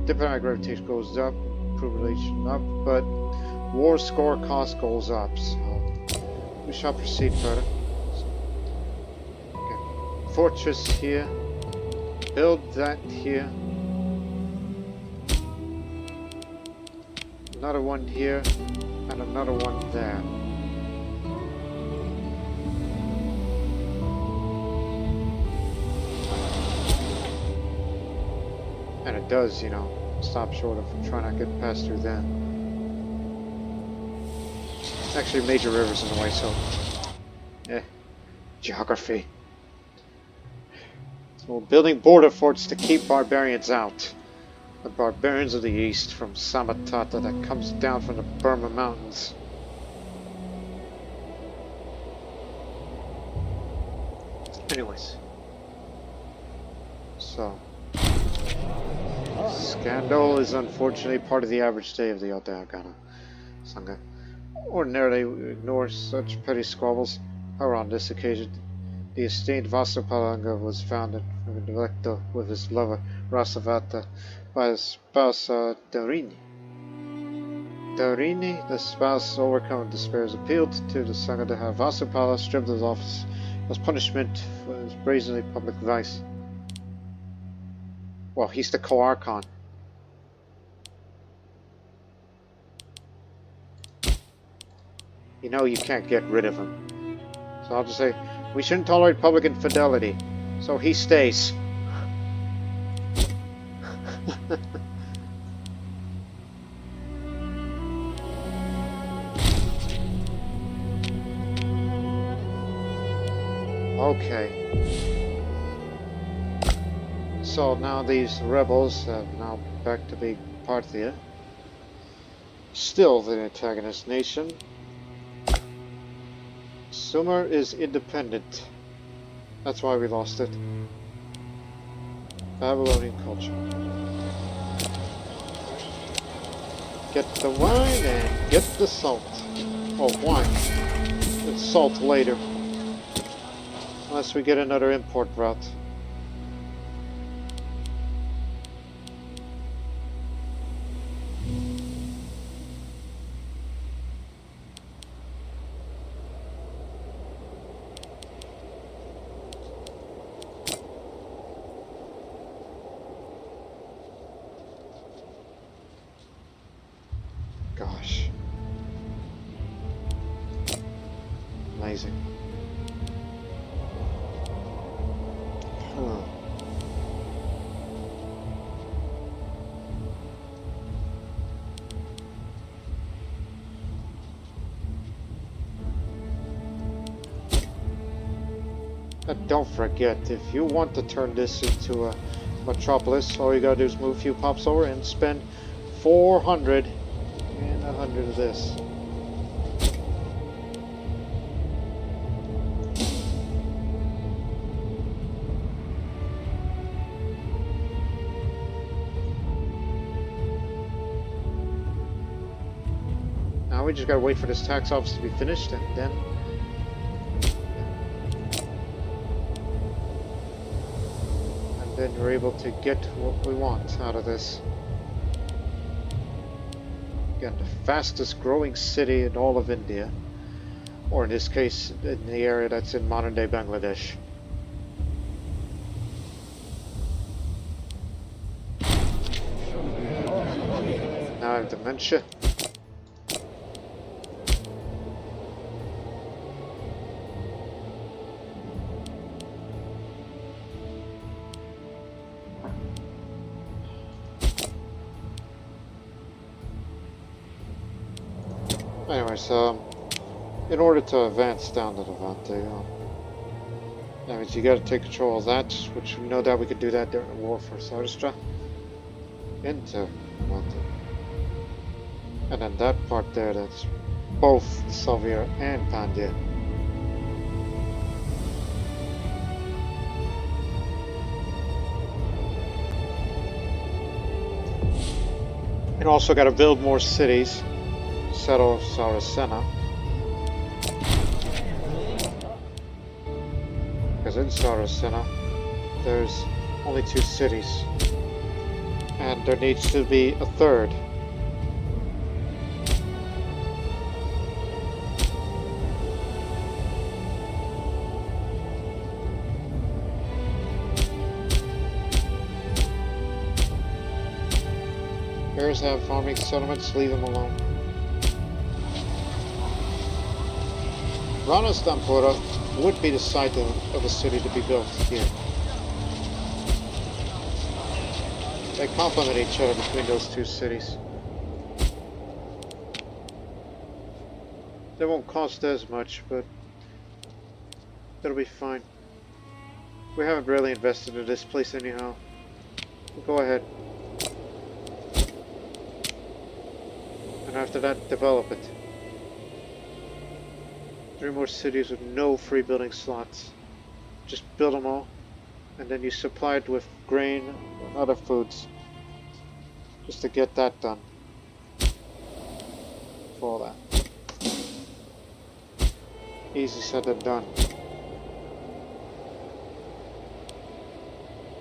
diplomatic reputation goes up, relation up, but war score cost goes up. So we shall proceed further. So, okay. fortress here. Build that here. Another one here. And another one there. And it does, you know, stop short of trying to get past through there. Actually, major rivers in the way, so... geography. So we're building border forts to keep barbarians out. The barbarians of the east from Samatata that comes down from the Burma Mountains. Anyways. So... Scandal is unfortunately part of the average day of the Yoddheya Gana Sangha. Ordinarily, we ignore such petty squabbles. However, on this occasion, the esteemed Vasapalanga was found in Invictus with his lover Rasavata by his spouse Darini. Darini, the spouse, overcome in despair, appealed to the Sangha to have Vasapala stripped of his office as punishment for his brazenly public vice. Well, he's the co-archon. You know you can't get rid of him. So I'll just say, we shouldn't tolerate public infidelity. So he stays. Okay. So now these rebels have now back to being Parthia. Still the antagonist nation. Sumer is independent. That's why we lost it. Babylonian culture. Get the wine and get the salt. Oh, wine. And salt later. Unless we get another import route. Gosh. Amazing. Huh. And don't forget, if you want to turn this into a metropolis, all you gotta do is move a few pops over and spend 400 and 100 of this. Now we just gotta wait for this tax office to be finished, and then we're able to get what we want out of this. Again, the fastest growing city in all of India, or in this case, in the area that's in modern day Bangladesh. Now I have dementia. Anyways, in order to advance down to Levante, that means you got to take control of that, which we know that we could do that during the war for Sarastra, into Levante. And then that part there, that's both Sylvia and Pandya. And also got to build more cities. Settle Saracena, because in Saracena there's only 2 cities and there needs to be a third. Bears have farming settlements, leave them alone. Rana's Dampura would be the site of a city to be built here. They complement each other between those two cities. They won't cost as much, but it'll be fine. We haven't really invested in this place anyhow. Go ahead. And after that, develop it. 3 more cities with no free building slots. Just build them all, and then you supply it with grain and other foods. Just to get that done. For all that. Easy said than done.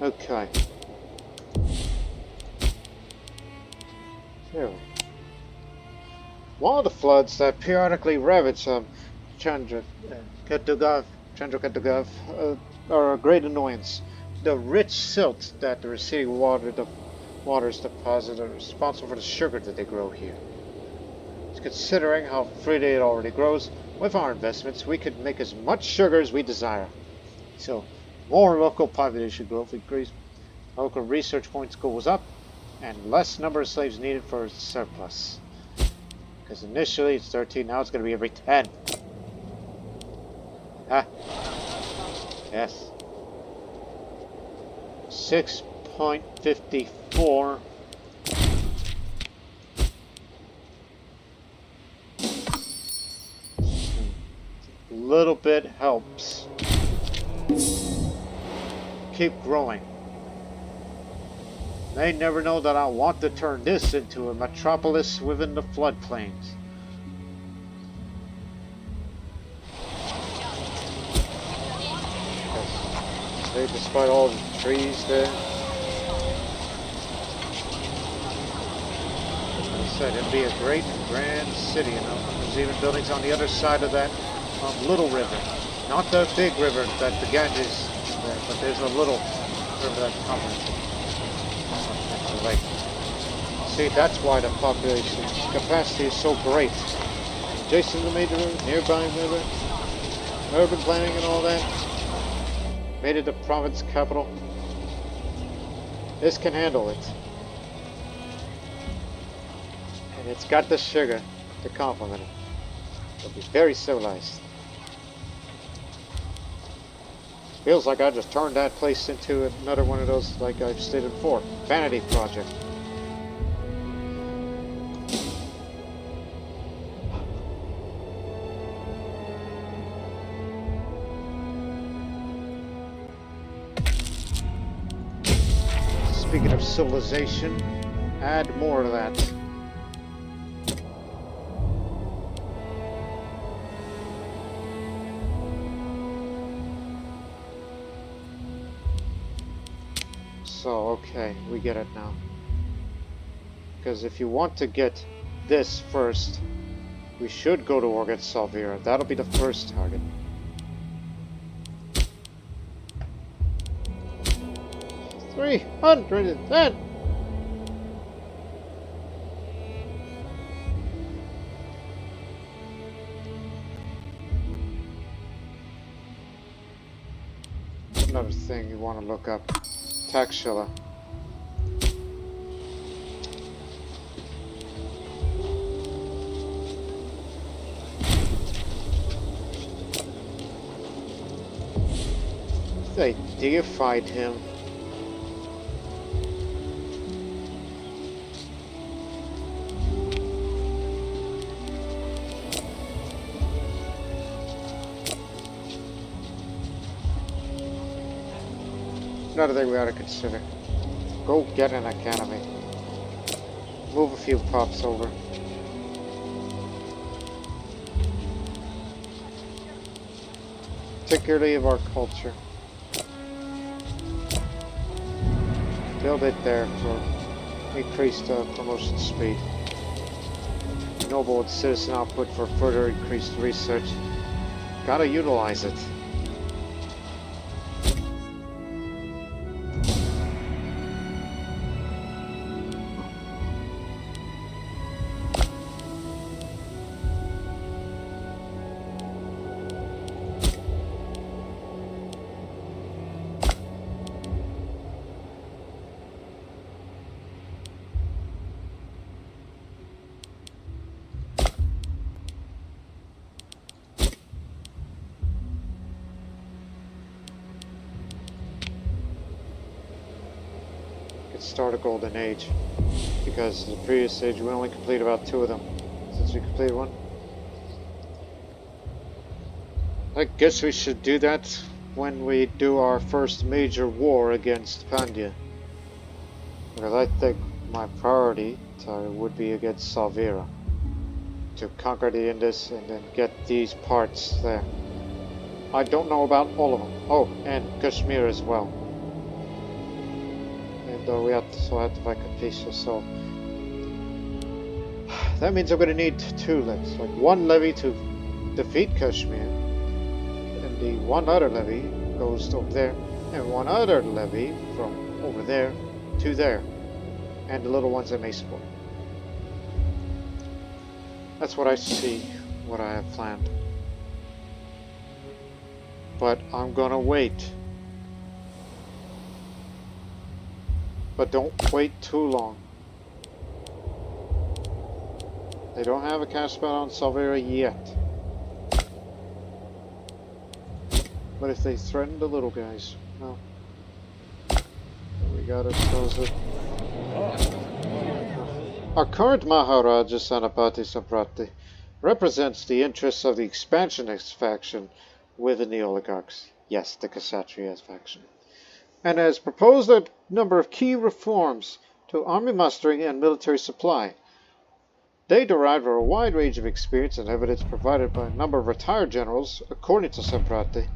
Okay. Here. One of the floods that periodically ravage Chandrakatugov are a great annoyance. The rich silt that the receding waters deposit are responsible for the sugar that they grow here. Considering how freely it already grows, with our investments we could make as much sugar as we desire. So, more local population growth increase, local research points goes up, and less number of slaves needed for surplus. Because initially it's 13, now it's going to be every 10. Ah. Yes. 6.54. A little bit helps. Keep growing. They never know that I want to turn this into a metropolis within the floodplains. See, despite all the trees there. As I said, it'd be a great, grand city, you know. There's even buildings on the other side of that little river. Not the big river that the Ganges there, but there's a little river that comes. Like, see, that's why the population capacity is so great. Adjacent to the major river, nearby river, urban planning and all that, made it the province capital. This can handle it. And it's got the sugar to complement it. It'll be very civilized. Feels like I just turned that place into another one of those, like I've stated before, vanity project. Speaking of civilization, add more to that. So, okay, we get it now. Because if you want to get this first, we should go to Organ Salvira. That'll be the first target. $310. Another thing you want to look up. Taxilla. They deified him. Another thing we ought to consider. Go get an academy. Move a few pops over. Particularly of our culture. Build it there for increased promotion speed. Noble and citizen output for further increased research. Gotta utilize it. start a golden age. Because the previous stage we only completed about 2 of them. Since we completed 1. I guess we should do that when we do our first major war against Pandya. Because I think my priority would be against Salvira. To conquer the Indus and then get these parts there. I don't know about all of them. Oh, and Kashmir as well. And we also have to fight Kapisa, so that means I'm going to need 2 levies. Like 1 levy to defeat Kashmir, and the 1 other levy goes over there, and 1 other levy from over there to there, and the little ones that may support. That's what I see, what I have planned. But I'm gonna wait. But don't wait too long. They don't have a cash spell on Salvira yet. But if they threaten the little guys, well, we got ourselves a... Our current Maharaja Sanapati Samprati represents the interests of the expansionist faction within the oligarchs. Yes, the Kshatriya faction. And has proposed a number of key reforms to army mustering and military supply. They derive a wide range of experience and evidence provided by a number of retired generals, according to Samprati.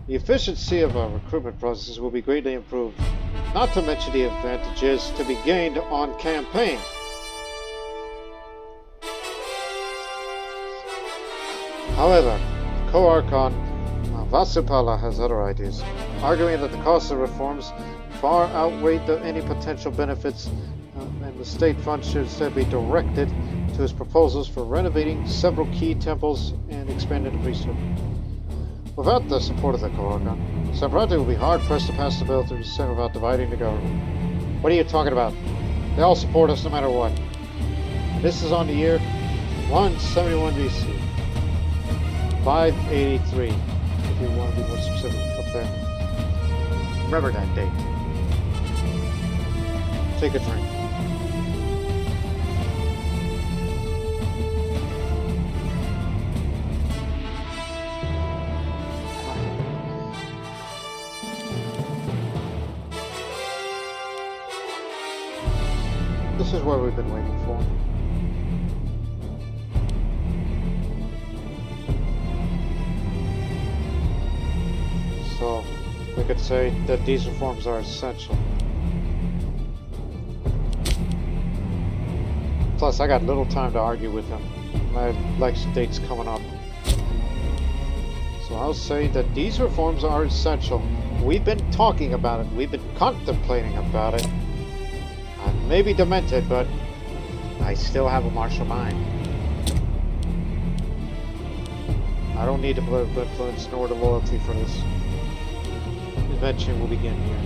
The efficiency of our recruitment processes will be greatly improved, not to mention the advantages to be gained on campaign. However, co-archon Vasupala has other ideas, arguing that the costs of reforms far outweigh any potential benefits, and the state funds should instead be directed to his proposals for renovating several key temples and expanding the priesthood. Without the support of the co-archon, Samprati will be hard-pressed to pass the bill through the Senate without dividing the government. What are you talking about? They all support us no matter what. This is on the year 171 BC. 583, if you want to be more specific up there. Remember that date. Take a drink. This is what we've been waiting for. So, we could say that these reforms are essential. Plus, I got little time to argue with him. My election date's coming up. So I'll say that these reforms are essential. We've been talking about it. We've been contemplating about it. I may be demented, but I still have a martial mind. I don't need the political influence nor the loyalty for this. Invention will begin here.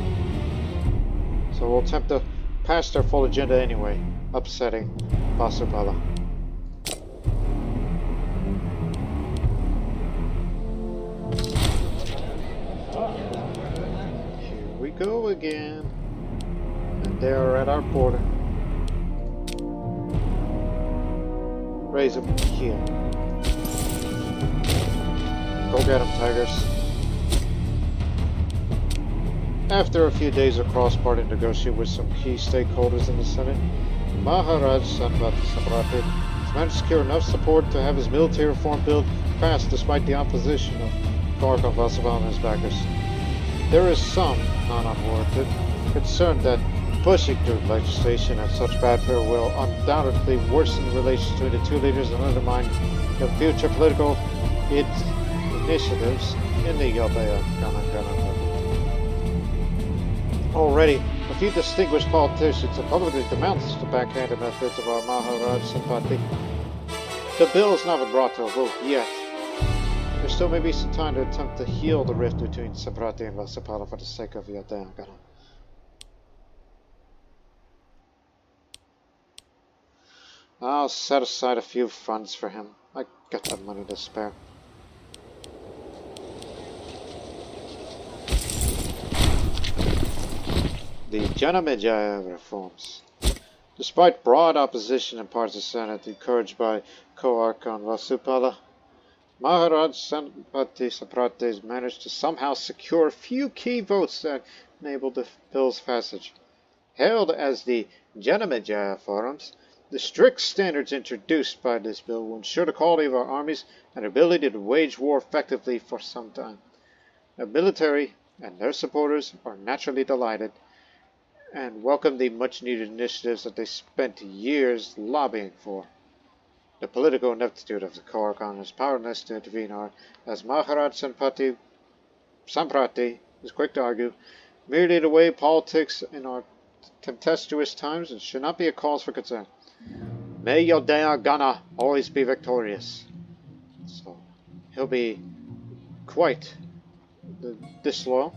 So we'll attempt to pass their full agenda anyway, upsetting Vasupala. Here we go again. And they're at our border. Raise them here. Go get them, tigers. After a few days of cross-party negotiating with some key stakeholders in the Senate, Maharaj Sanapati Samprati has managed to secure enough support to have his military reform bill passed despite the opposition of Kharkov Vasupala and his backers. There is some, not unwarranted, concern that pushing through legislation of such bad fare will undoubtedly worsen relations between the two leaders and undermine the future political initiatives in the Yoddheya Gana. Already, a few distinguished politicians have publicly denounced the backhanded methods of our Maharaj Sanapati. The bill has not been brought to a vote yet. There still may be some time to attempt to heal the rift between Samprati and Vasupala for the sake of Yoddheya Gana. I'll set aside a few funds for him. I got the money to spare. The Janamejaya reforms. Despite broad opposition in parts of the Senate, encouraged by co-archon Vasupala, Maharaj Sanpati Saprates managed to somehow secure a few key votes that enabled the bill's passage. Hailed as the Janamejaya forums, the strict standards introduced by this bill will ensure the quality of our armies and ability to wage war effectively for some time. The military and their supporters are naturally delighted and welcome the much-needed initiatives that they spent years lobbying for. The political ineptitude of the co-archon and his powerlessness to intervene are, as Maharaj Samprati is quick to argue, merely the way politics in our tempestuous times and should not be a cause for concern. May Yoddheya Gana always be victorious. So, he'll be quite disloyal.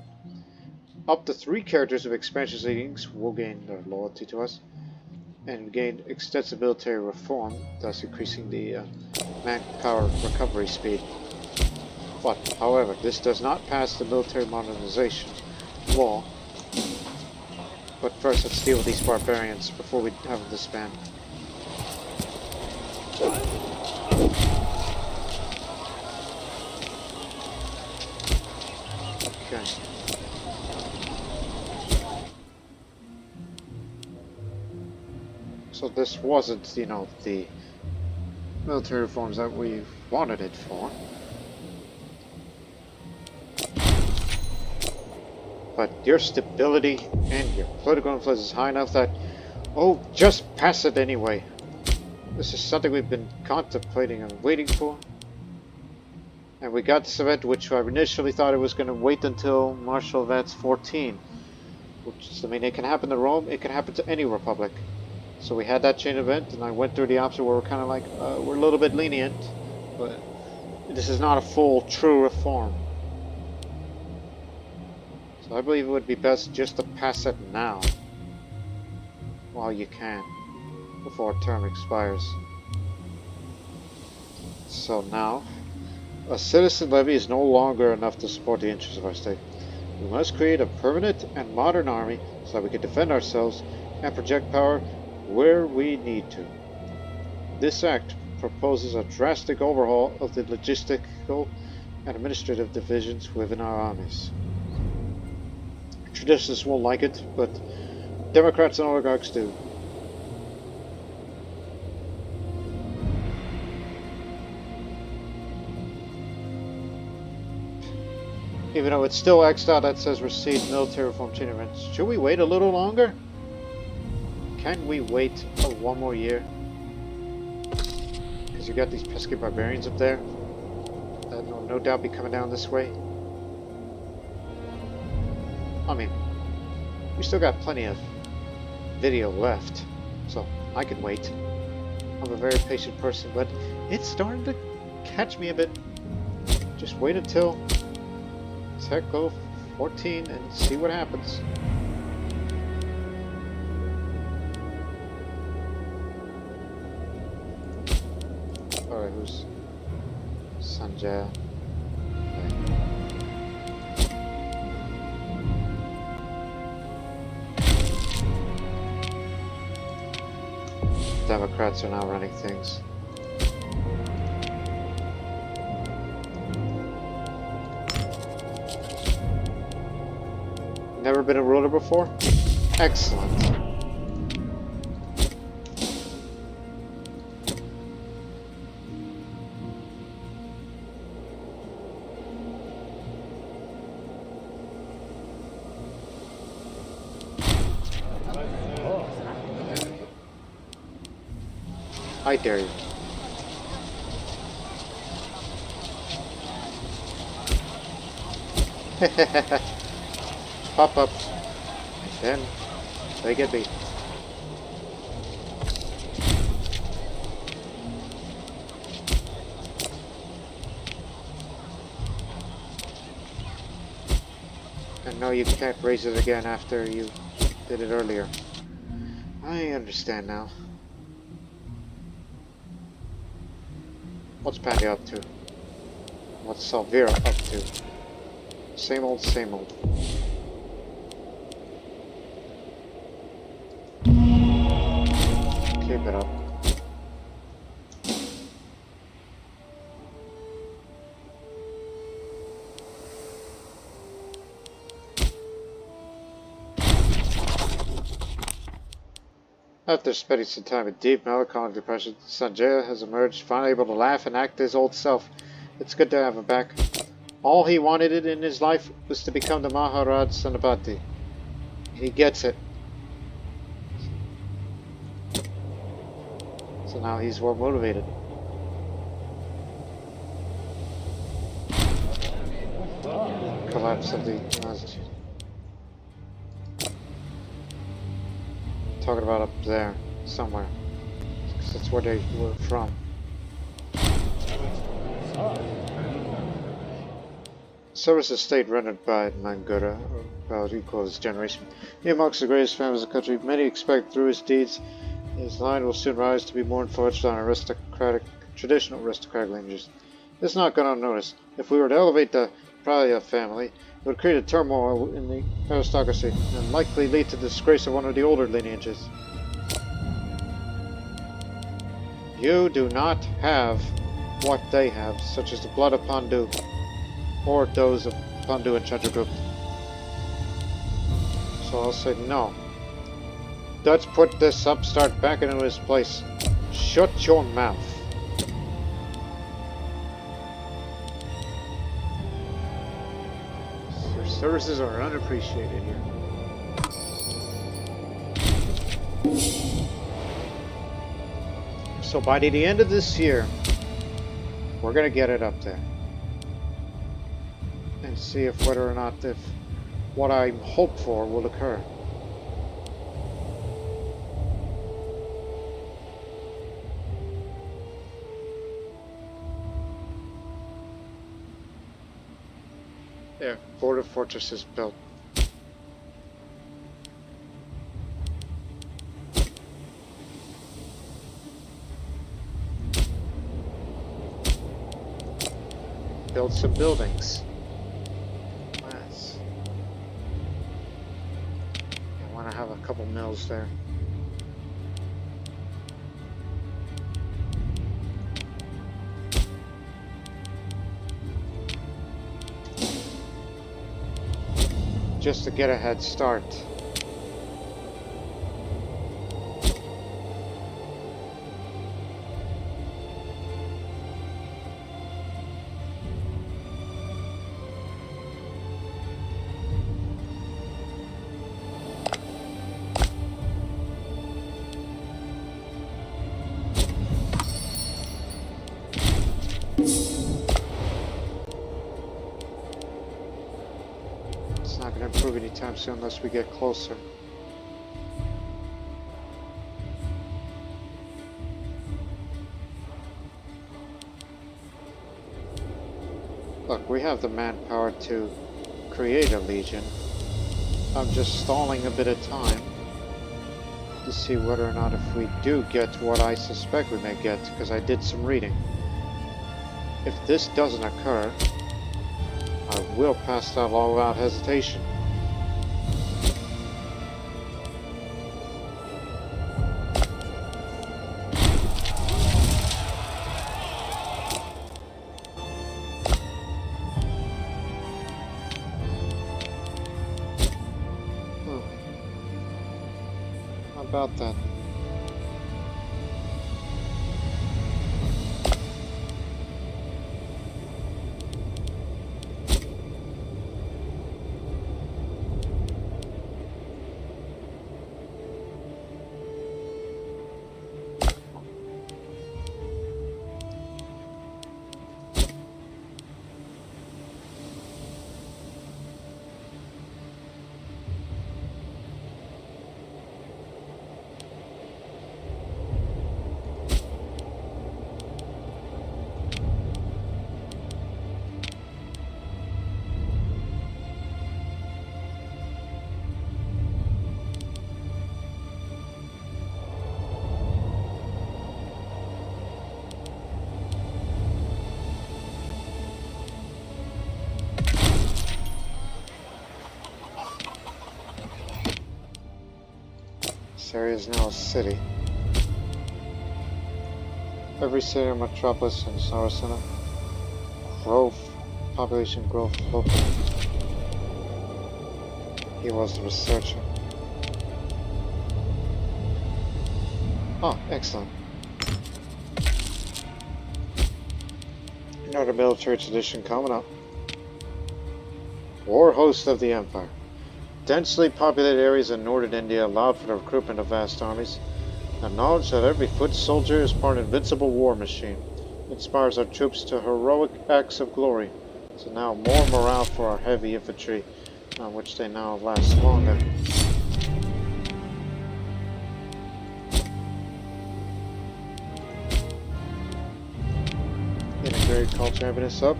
Up to 3 characters of expansion leadings will gain their loyalty to us, and gain extensive military reform, thus increasing the manpower recovery speed. But, however, this does not pass the Military Modernization law. But first, let's deal with these barbarians before we have them disband. Okay. So this wasn't, the military reforms that we wanted it for. But your stability and your political influence is high enough that, just pass it anyway. This is something we've been contemplating and waiting for. And we got this event, which I initially thought it was going to wait until Martial Advance 14. Which, it can happen to Rome, it can happen to any republic. So we had that chain event, and I went through the opposite where we're kind of like, we're a little bit lenient, but this is not a full, true reform. So I believe it would be best just to pass it now, while you can, before term expires. So now, a citizen levy is no longer enough to support the interests of our state. We must create a permanent and modern army so that we can defend ourselves and project power where we need to. This act proposes a drastic overhaul of the logistical and administrative divisions within our armies. Traditionalists won't like it, but Democrats and oligarchs do. Even though it's still X'd out that says received military reform chain events. Should we wait a little longer? Can we wait one more year? Because you got these pesky barbarians up there that will no doubt be coming down this way. We still got plenty of video left, so I can wait. I'm a very patient person, but it's starting to catch me a bit. Just wait until Techlo 14 and see what happens. Alright, who's Sanjay? Democrats are now running things. Never been a ruler before? Excellent. I dare you. Pop up. Then they get beat. And no, you can't raise it again after you did it earlier. I understand now. What's Pandya up to? What's Salvira up to? Same old, same old. Keep it up. After spending some time in deep melancholic depression, Sanjaya has emerged, finally able to laugh and act his old self. It's good to have him back. All he wanted in his life was to become the Maharaj Sanabati. He gets it. So now he's more motivated. Collapse of the altitude. Talking about up there, somewhere. Because that's where they were from. Service estate rendered by Mangura, about equal his generation. He amongst the greatest families of the country. Many expect through his deeds his line will soon rise to be more influential on traditional aristocratic lineages. This is not gone unnoticed. If we were to elevate the Pralya family, it would create a turmoil in the aristocracy, and likely lead to the disgrace of one of the older lineages. You do not have what they have, such as the blood of Pandu, or those of Pandu and Chandragupta. So I'll say no. Let's put this upstart back into his place. Shut your mouth. Your services are unappreciated here. So by the end of this year, we're going to get it up there. And see if whether or not if what I hope for will occur. There, border fortress is built. Build some buildings. Yes. I want to have a couple mills there. Just to get a head start. Not going to improve anytime soon unless we get closer. Look, we have the manpower to create a legion. I'm just stalling a bit of time to see whether or not if we do get what I suspect we may get, because I did some reading. If this doesn't occur, I will pass that law without hesitation. How about that? This area is now a city. every city or metropolis in Saracena. Growth, population growth locally. He was the researcher. Oh, excellent. Another military tradition coming up. War host of the Empire. Densely populated areas in northern India allowed for the recruitment of vast armies. The knowledge that every foot soldier is part of an invincible war machine inspires our troops to heroic acts of glory. So now more morale for our heavy infantry, on which they now last longer. Integrated culture evidence up.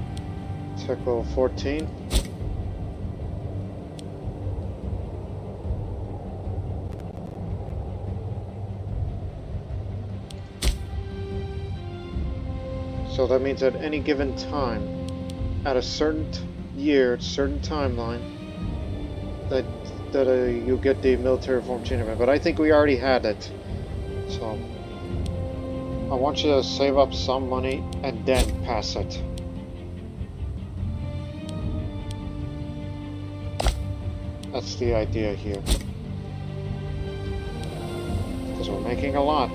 Tech level 14. So that means at any given time, at a certain year, certain timeline, that you get the military reform chain event. But I think we already had it. So I want you to save up some money and then pass it. That's the idea here. Because we're making a lot.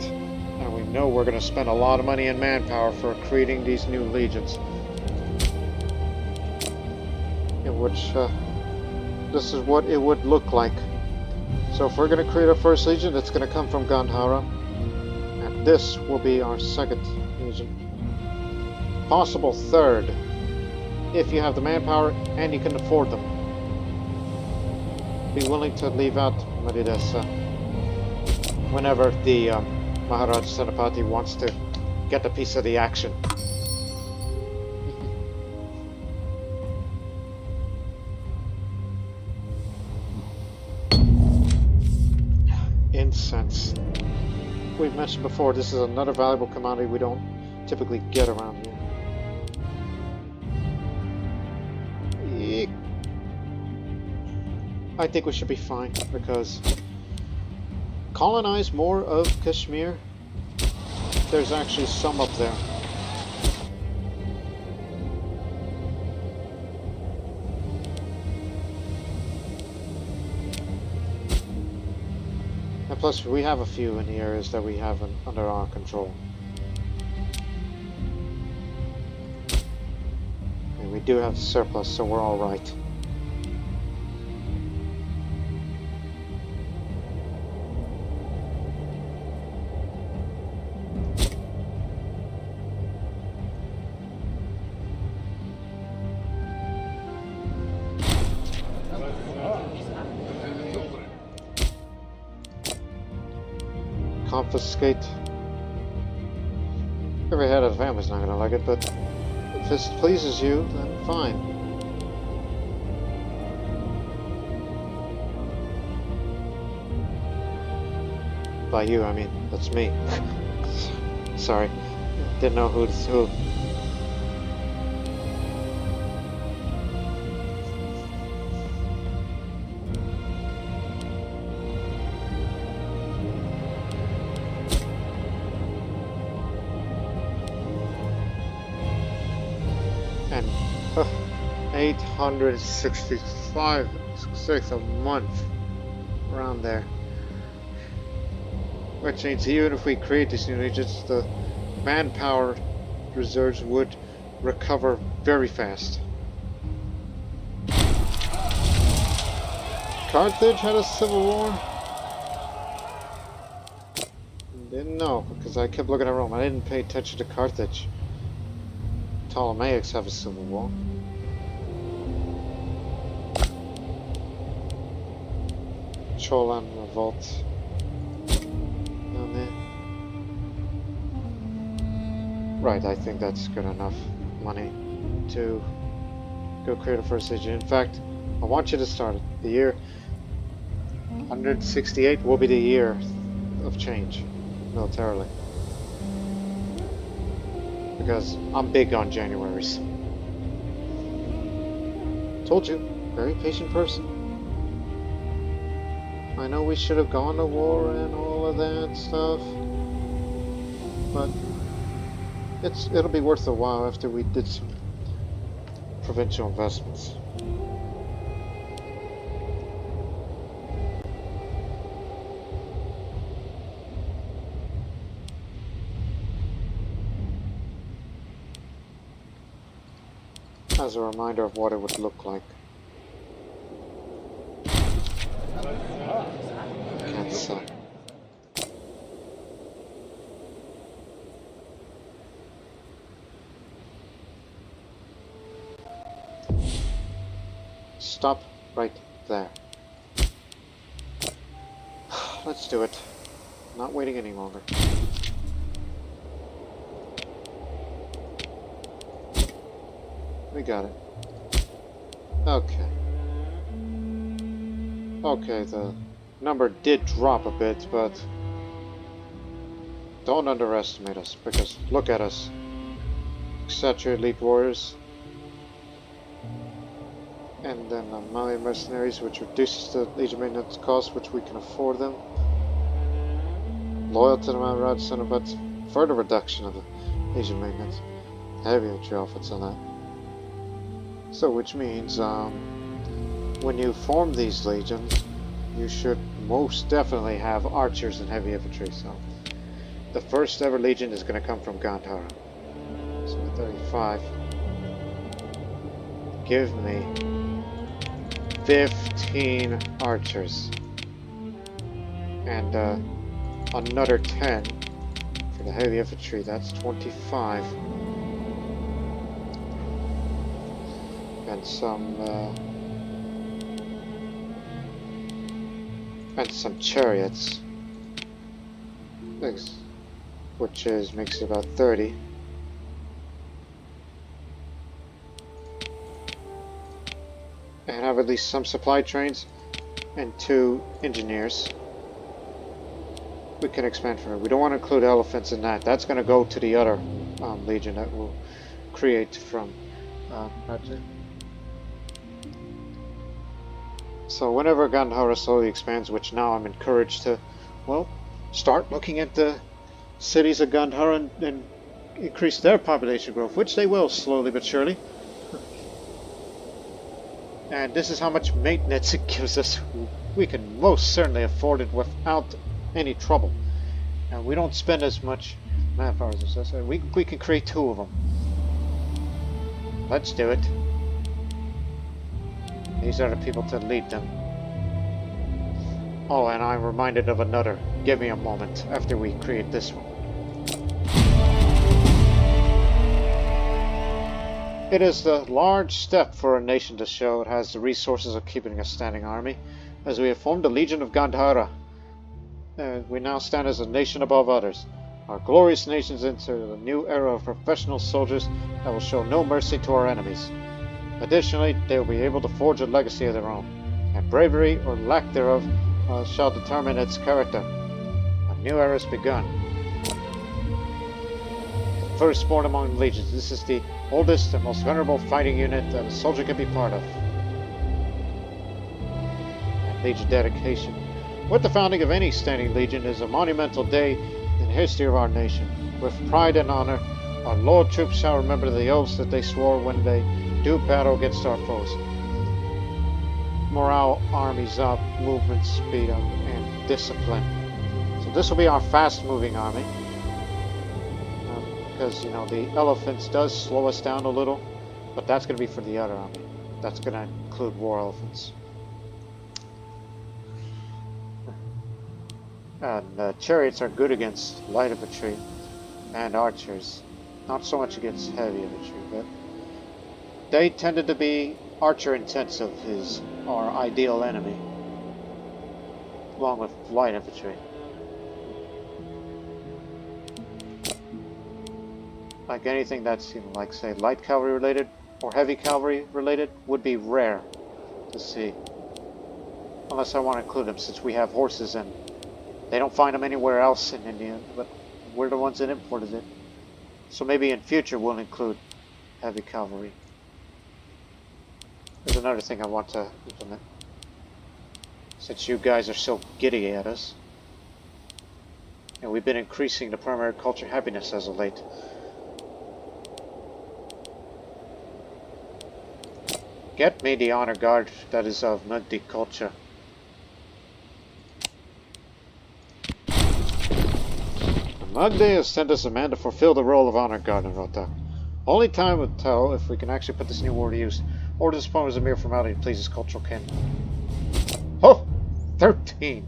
And we know we're going to spend a lot of money in manpower for creating these new legions. In which, this is what it would look like. So if we're going to create our first legion, it's going to come from Gandhara. And this will be our second legion. Possible third, if you have the manpower and you can afford them. Be willing to leave out Maridesa whenever the Maharaj Senapati wants to get a piece of the action. Incense. We've mentioned before, this is another valuable commodity we don't typically get around here. Eek. I think we should be fine, because colonize more of Kashmir. There's actually some up there. And plus, we have a few in the areas that we have under our control. And we do have surplus, so we're all right. Confiscate. Every head of the family's not gonna like it, but if this pleases you, then fine. By you, I mean, that's me. Sorry. Didn't know who's who. And 865 a month, around there. Which means even if we create these new regions, the manpower reserves would recover very fast. Carthage had a civil war? Didn't know, because I kept looking at Rome. I didn't pay attention to Carthage. Ptolemaics have a civil war. Cholan revolt. Down there. Right, I think that's good enough money to go create a first legion. In fact, I want you to start it. The year 168 will be the year of change, militarily. Because I'm big on Januaries. Told you, very patient person. I know we should have gone to war and all of that stuff, but It'll be worth a while after we did some provincial investments. As a reminder of what it would look like. Can't say. Stop right there. Let's do it. Not waiting any longer. We got it. Okay. Okay, the number did drop a bit, but don't underestimate us, because look at us. Kshatriya Elite Warriors. And then Mali Mercenaries, which reduces the Legion maintenance cost, which we can afford them. Loyal to the Maharaj Center, but further reduction of the Legion maintenance. Heavy infantry outfits on that. So, which means, when you form these legions, you should most definitely have archers and heavy infantry. So, the first ever legion is going to come from Gandhara. So, 35. Give me 15 archers. And, another 10 for the heavy infantry. That's 25. And some chariots, which makes it about 30. And have at least some supply trains and 2 engineers. We can expand from it. We don't want to include elephants in that. That's going to go to the other legion that we'll create from project. So whenever Gandhara slowly expands, which now I'm encouraged to, well, start looking at the cities of Gandhara and increase their population growth, which they will slowly but surely. And this is how much maintenance it gives us. We can most certainly afford it without any trouble. And we don't spend as much manpower as I said. We can create 2 of them. Let's do it. These are the people to lead them. Oh, and I'm reminded of another. Give me a moment after we create this one. It is the large step for a nation to show it has the resources of keeping a standing army, as we have formed the Legion of Gandhara. We now stand as a nation above others. Our glorious nations enter a new era of professional soldiers that will show no mercy to our enemies. Additionally, they will be able to forge a legacy of their own, and bravery or lack thereof shall determine its character. A new era has begun. The firstborn among legions, this is the oldest and most venerable fighting unit that a soldier can be part of. And Legion dedication. With the founding of any standing legion is a monumental day in the history of our nation. With pride and honor, our loyal troops shall remember the oaths that they swore when they do battle against our foes. Morale, armies up, movement speed up, and discipline. So this will be our fast-moving army. Because, you know, the elephants does slow us down a little, but that's going to be for the other army. That's going to include war elephants. And chariots are good against light infantry and archers. Not so much against heavy infantry, but they tended to be archer intensive, is our ideal enemy, along with light infantry. Like anything that's, you know, like say light cavalry related or heavy cavalry related would be rare to see, unless I want to include them, since we have horses and they don't find them anywhere else in India, but we're the ones that imported it. So maybe in future we'll include heavy cavalry. There's another thing I want to implement, since you guys are so giddy at us, and we've been increasing the primary culture happiness as of late. Get me the honor guard that is of Mugdi culture. Mugdi has sent us a man to fulfill the role of honor guard in Rota. Only time will tell if we can actually put this new war to use, or this point was a mere formality to please his cultural kin. Oh! 13!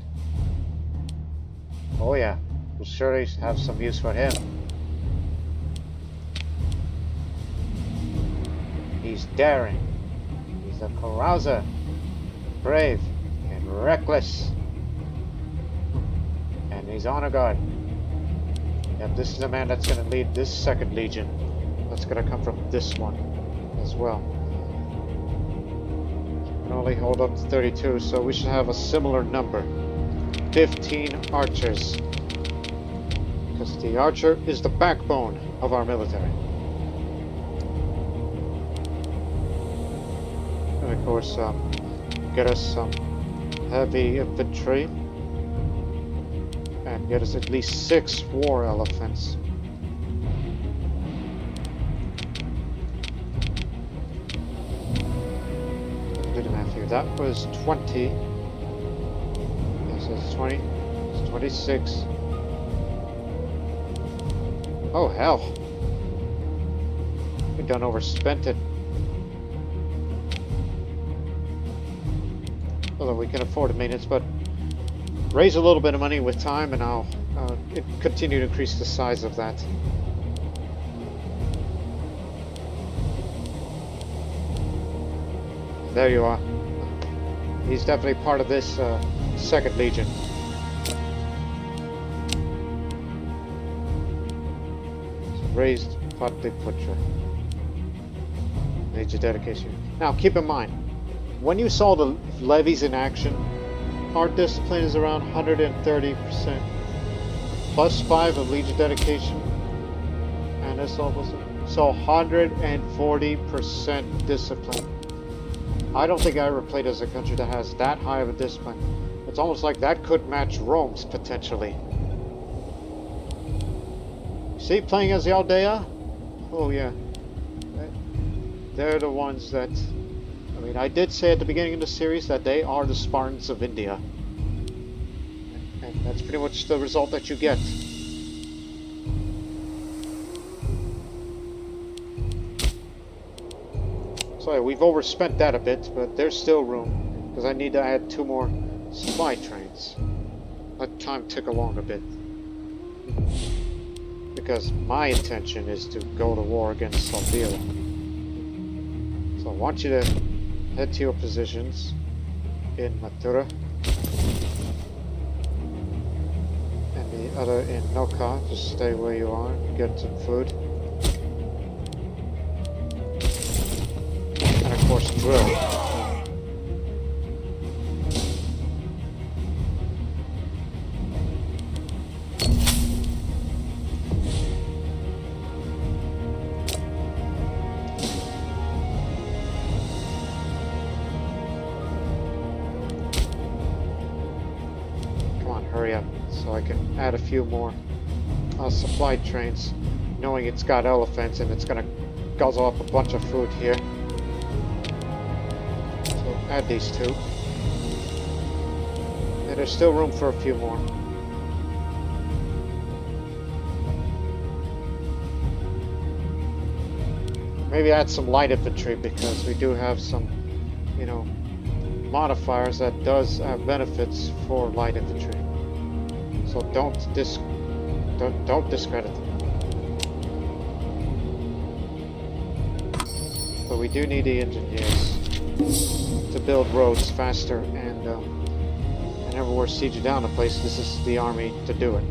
Oh yeah, we'll surely have some use for him. He's daring. He's a carouser, brave, and reckless. And he's honor guard. Yep, this is the man that's going to lead this second legion. That's going to come from this one as well. Can only hold up to 32, so we should have a similar number. 15 archers. Because the archer is the backbone of our military. And of course, get us some heavy infantry. And get us at least 6 war elephants. Do the math here. That was 20. Yes, it's 20. It's 26. Oh, hell. We done overspent it. Although we can afford the maintenance, but raise a little bit of money with time and I'll continue to increase the size of that. There you are. He's definitely part of this second legion. Raised Patrick Butcher. Major dedication. Now keep in mind, when you saw the levies in action, our discipline is around 130%. Plus 5 of legion dedication. And this almost so 140% discipline. I don't think I ever played as a country that has that high of a discipline. It's almost like that could match Rome's potentially. See, playing as Yaudheya? Oh yeah. They're the ones that... I mean, I did say at the beginning of the series that they are the Spartans of India. And that's pretty much the result that you get. So yeah, we've overspent that a bit, but there's still room. Because I need to add 2 more supply trains. Let time tick along a bit. Because my intention is to go to war against Salvila. So I want you to head to your positions in Mathura. And the other in Noka. Just stay where you are and get some food. And of course drill. Hurry up so I can add a few more supply trains, knowing it's got elephants and it's gonna guzzle up a bunch of food here. So add these 2. And there's still room for a few more. Maybe add some light infantry because we do have some, you know, modifiers that does have benefits for light infantry. So don't discredit them. But we do need the engineers to build roads faster, and whenever we're sieging down a place, this is the army to do it.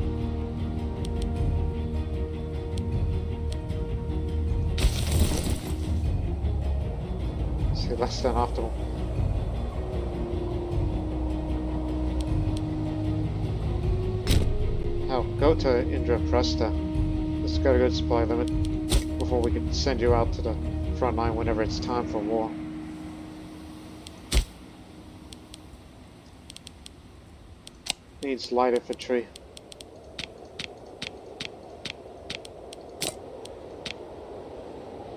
See, less than optimal. Hell, go to Indraprastha. It's got a good supply limit before we can send you out to the front line whenever it's time for war. Needs light infantry.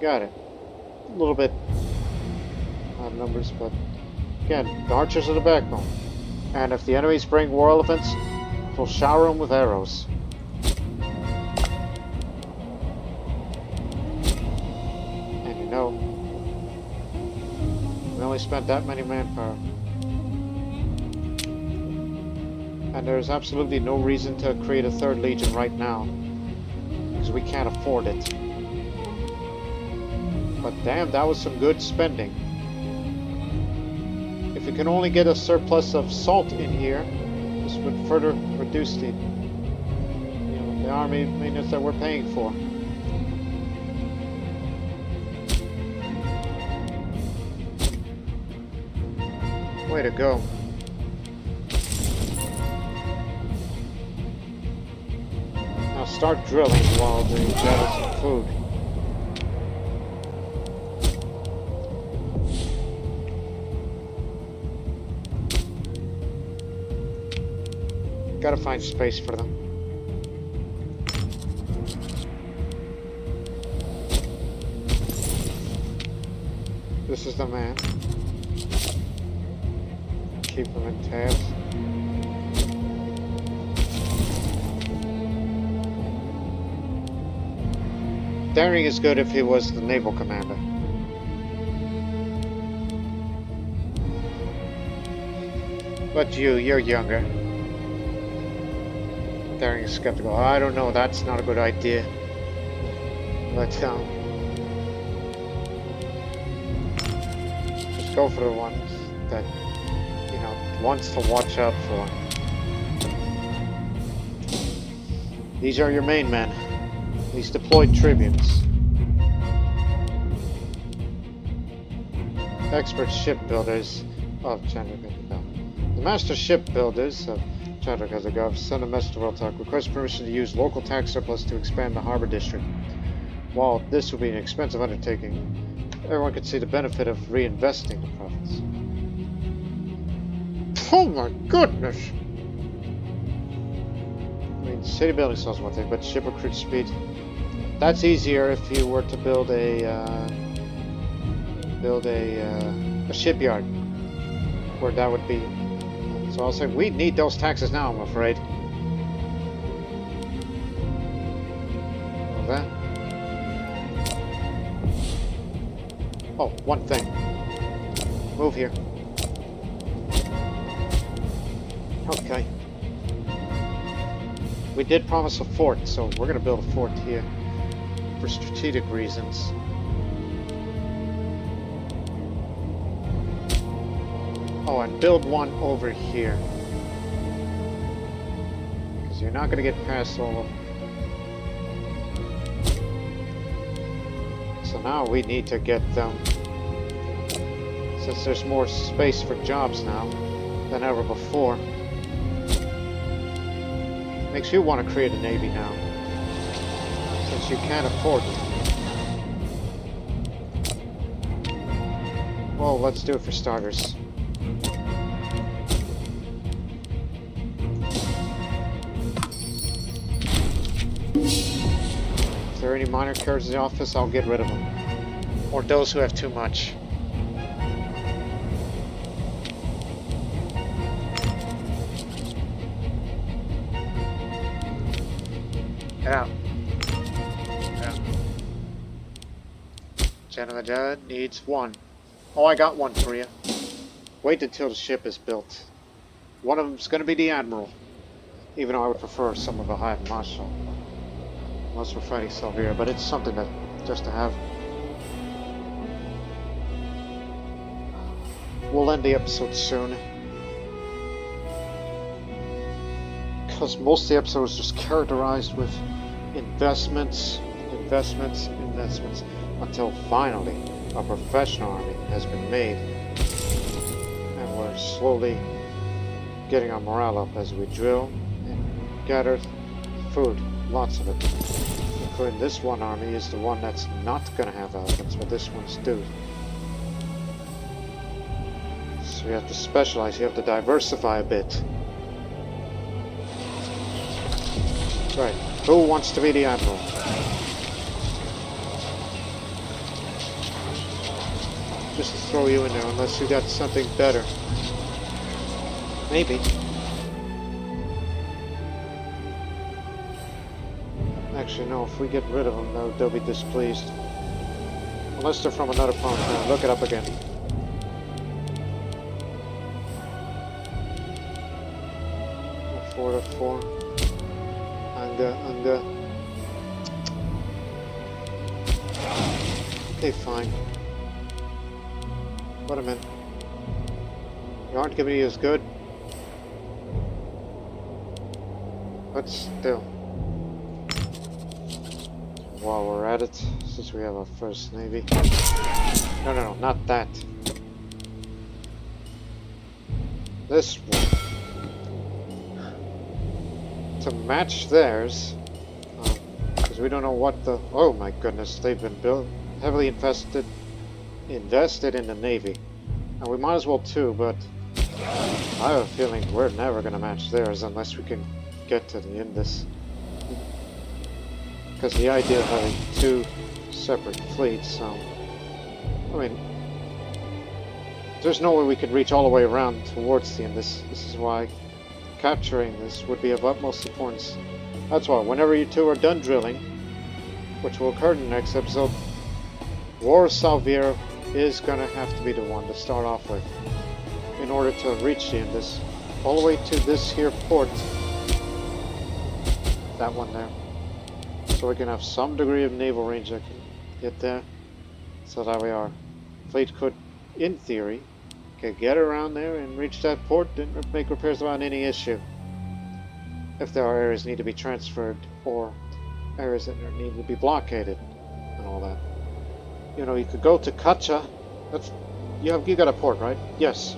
Got it. A little bit odd numbers, but again, the archers are the backbone. And if the enemies bring war elephants, we'll shower them with arrows. And you know, we only spent that many manpower. And there's absolutely no reason to create a third legion right now, because we can't afford it. But damn, that was some good spending. If we can only get a surplus of salt in here, this would further reduce the, the army maintenance that we're paying for. Way to go. Now start drilling while they gather some food. Gotta find space for them. This is the man. Keep him in tabs. Daring is good if he was the naval commander. But you're younger. Daring is skeptical. I don't know, that's not a good idea. But, just go for the ones that, wants to watch out for. These are your main men. These deployed tribunes. Expert shipbuilders of Kshatriya. The master shipbuilders of Kshatriya sent a message to World request permission to use local tax surplus to expand the harbor district. While this would be an expensive undertaking, everyone could see the benefit of reinvesting the profits. Oh my goodness! I mean, city building sells one thing, but ship recruit speed. That's easier if you were to build a shipyard, where that would be. So I'll say we need those taxes now, I'm afraid. Well, that. Oh, one thing. Move here. Okay. We did promise a fort, so we're going to build a fort here for strategic reasons. Oh, and build one over here. Because you're not going to get past all of them. So now we need to get them, since there's more space for jobs now than ever before. Makes you want to create a navy now, since you can't afford it. Well, let's do it for starters. If there are any minor cards in the office, I'll get rid of them. Or those who have too much. Get out. Yaudheya needs one. Oh, I got one for you. Wait until the ship is built. One of them's going to be the Admiral. Even though I would prefer some of the High Marshal. Unless we're fighting Salvira, but it's something that just to have. We'll end the episode soon. Because most of the episode is just characterized with investments, until finally a professional army has been made. And we're slowly getting our morale up as we drill and gather food, lots of it. Including this one army is the one that's not going to have elephants, but this one's do. So you have to specialize, you have to diversify a bit. Right, who wants to be the Admiral? just to throw you in there, unless you got something better. Maybe. Actually, no, if we get rid of them, they'll be displeased. Unless they're from another planet. Now, look it up again. Four to four. Anga. Okay, fine. Put them in. You aren't giving me as good. But still. While we're at it, since we have our first navy. No, not that. This one. To match theirs, because we don't know what the... Oh my goodness, they've been built, heavily invested in the navy. And we might as well too, but I have a feeling we're never going to match theirs unless we can get to the Indus. Because the idea of having two separate fleets, I mean, there's no way we could reach all the way around towards the Indus. This is why capturing this would be of utmost importance. That's why, whenever you two are done drilling, which will occur in the next episode, War of Salvira is going to have to be the one to start off with, in order to reach the Indus, all the way to this here port, that one there, so we can have some degree of naval range that can get there, so that way our fleet could, in theory, could get around there and reach that port and make repairs without any issue. If there are areas that need to be transferred, or areas that need to be blockaded, and all that. You know, you could go to Kacha. That's you got a port, right? Yes.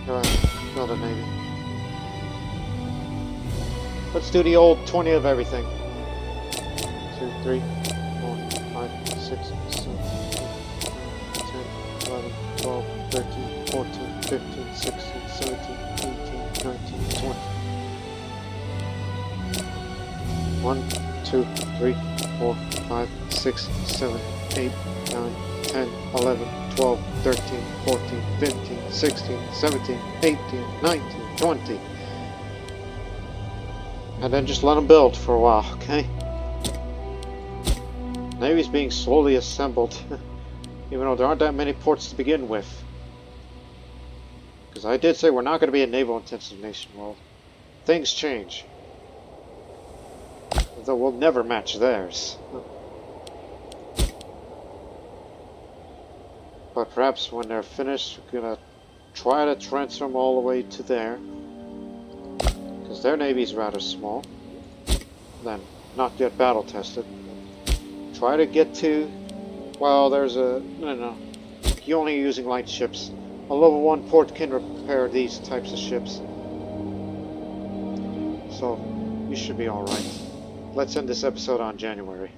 Go ahead, build a navy. Let's do the old 20 of everything. 2, 3, 4, 5, 6, 7, 8, 9, 10, 11, 12, 13, 14, 15, 16, 17, 18, 19, 20. 1, 2, 3, 4, 5, 6, 7, 8, 9, 10, 11, 12, 13, 14, 15, 16, 17, 18, 19, 20. And then just let them build for a while, okay? Navy's being slowly assembled, even though there aren't that many ports to begin with. Because I did say we're not going to be a naval-intensive nation. Well, things change. Though we'll never match theirs. But perhaps when they're finished, we're going to try to transfer them all the way to there. Because their navy's rather small. Then, not yet battle-tested. Try to get to... Well, there's a... No. You're only using light ships. A level 1 port can repair these types of ships. So, you should be alright. Let's end this episode on January.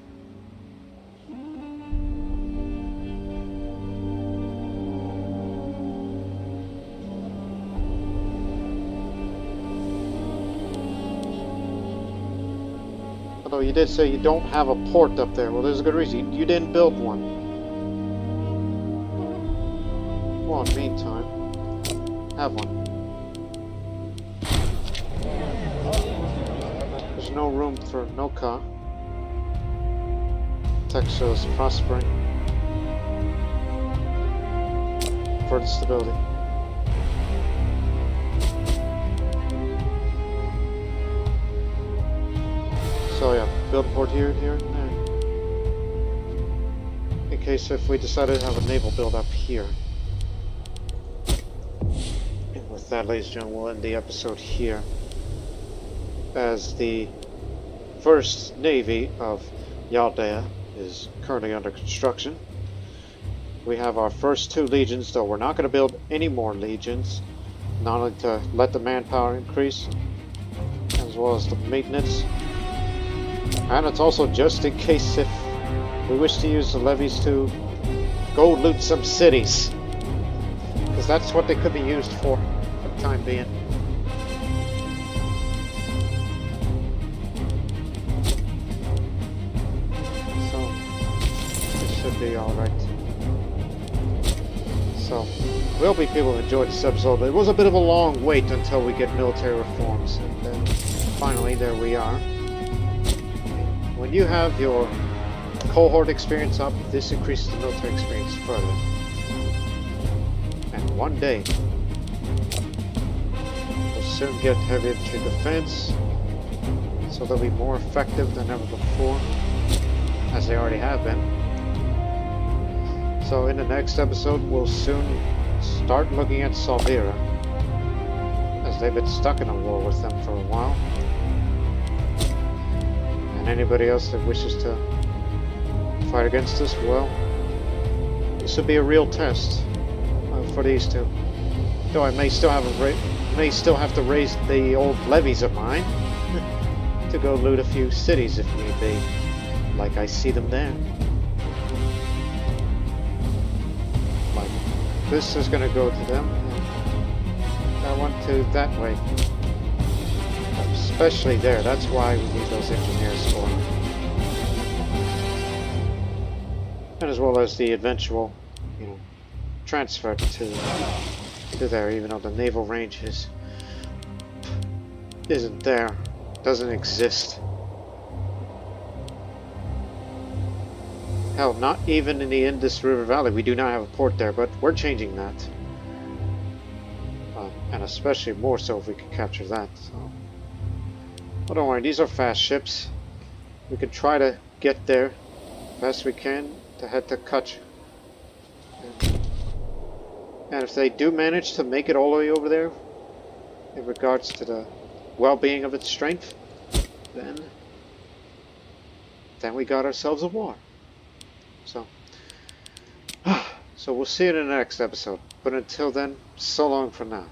Although you did say you don't have a port up there. Well, there's a good reason. You didn't build one. Well, in the meantime, have one. There's no room for Noka. Tech shows prospering. For the stability. So yeah, build a port here, and there. In case if we decided to have a naval build up here. And with that, ladies and gentlemen, we'll end the episode here. As the first navy of Yaudheya is currently under construction. We have our first 2 legions, though we're not going to build any more legions. Not only to let the manpower increase, as well as the maintenance. And it's also just in case if we wish to use the levies to go loot some cities. Because that's what they could be used for the time being. be alright. So, we hope people have enjoyed this episode. It was a bit of a long wait until we get military reforms, and then finally there we are. When you have your cohort experience up, this increases the military experience further. And one day, we'll soon get heavy infantry defense, so they'll be more effective than ever before, as they already have been. So in the next episode, we'll soon start looking at Salvira, as they've been stuck in a war with them for a while. And anybody else that wishes to fight against us, well, this will be a real test for these two. Though I may still have to raise the old levies of mine to go loot a few cities if need be, like I see them there. Like this is going to go to them, and that one to that way. Especially there. That's why we need those engineers for them. And as well as the eventual, transfer to there, even though the naval range isn't there, doesn't exist. Hell, not even in the Indus River Valley. We do not have a port there, but we're changing that. And especially more so if we can capture that. So. Well, don't worry, these are fast ships. We can try to get there best we can to head to Kutch. And if they do manage to make it all the way over there, in regards to the well-being of its strength, then we got ourselves a war. So we'll see you in the next episode. But until then, so long for now.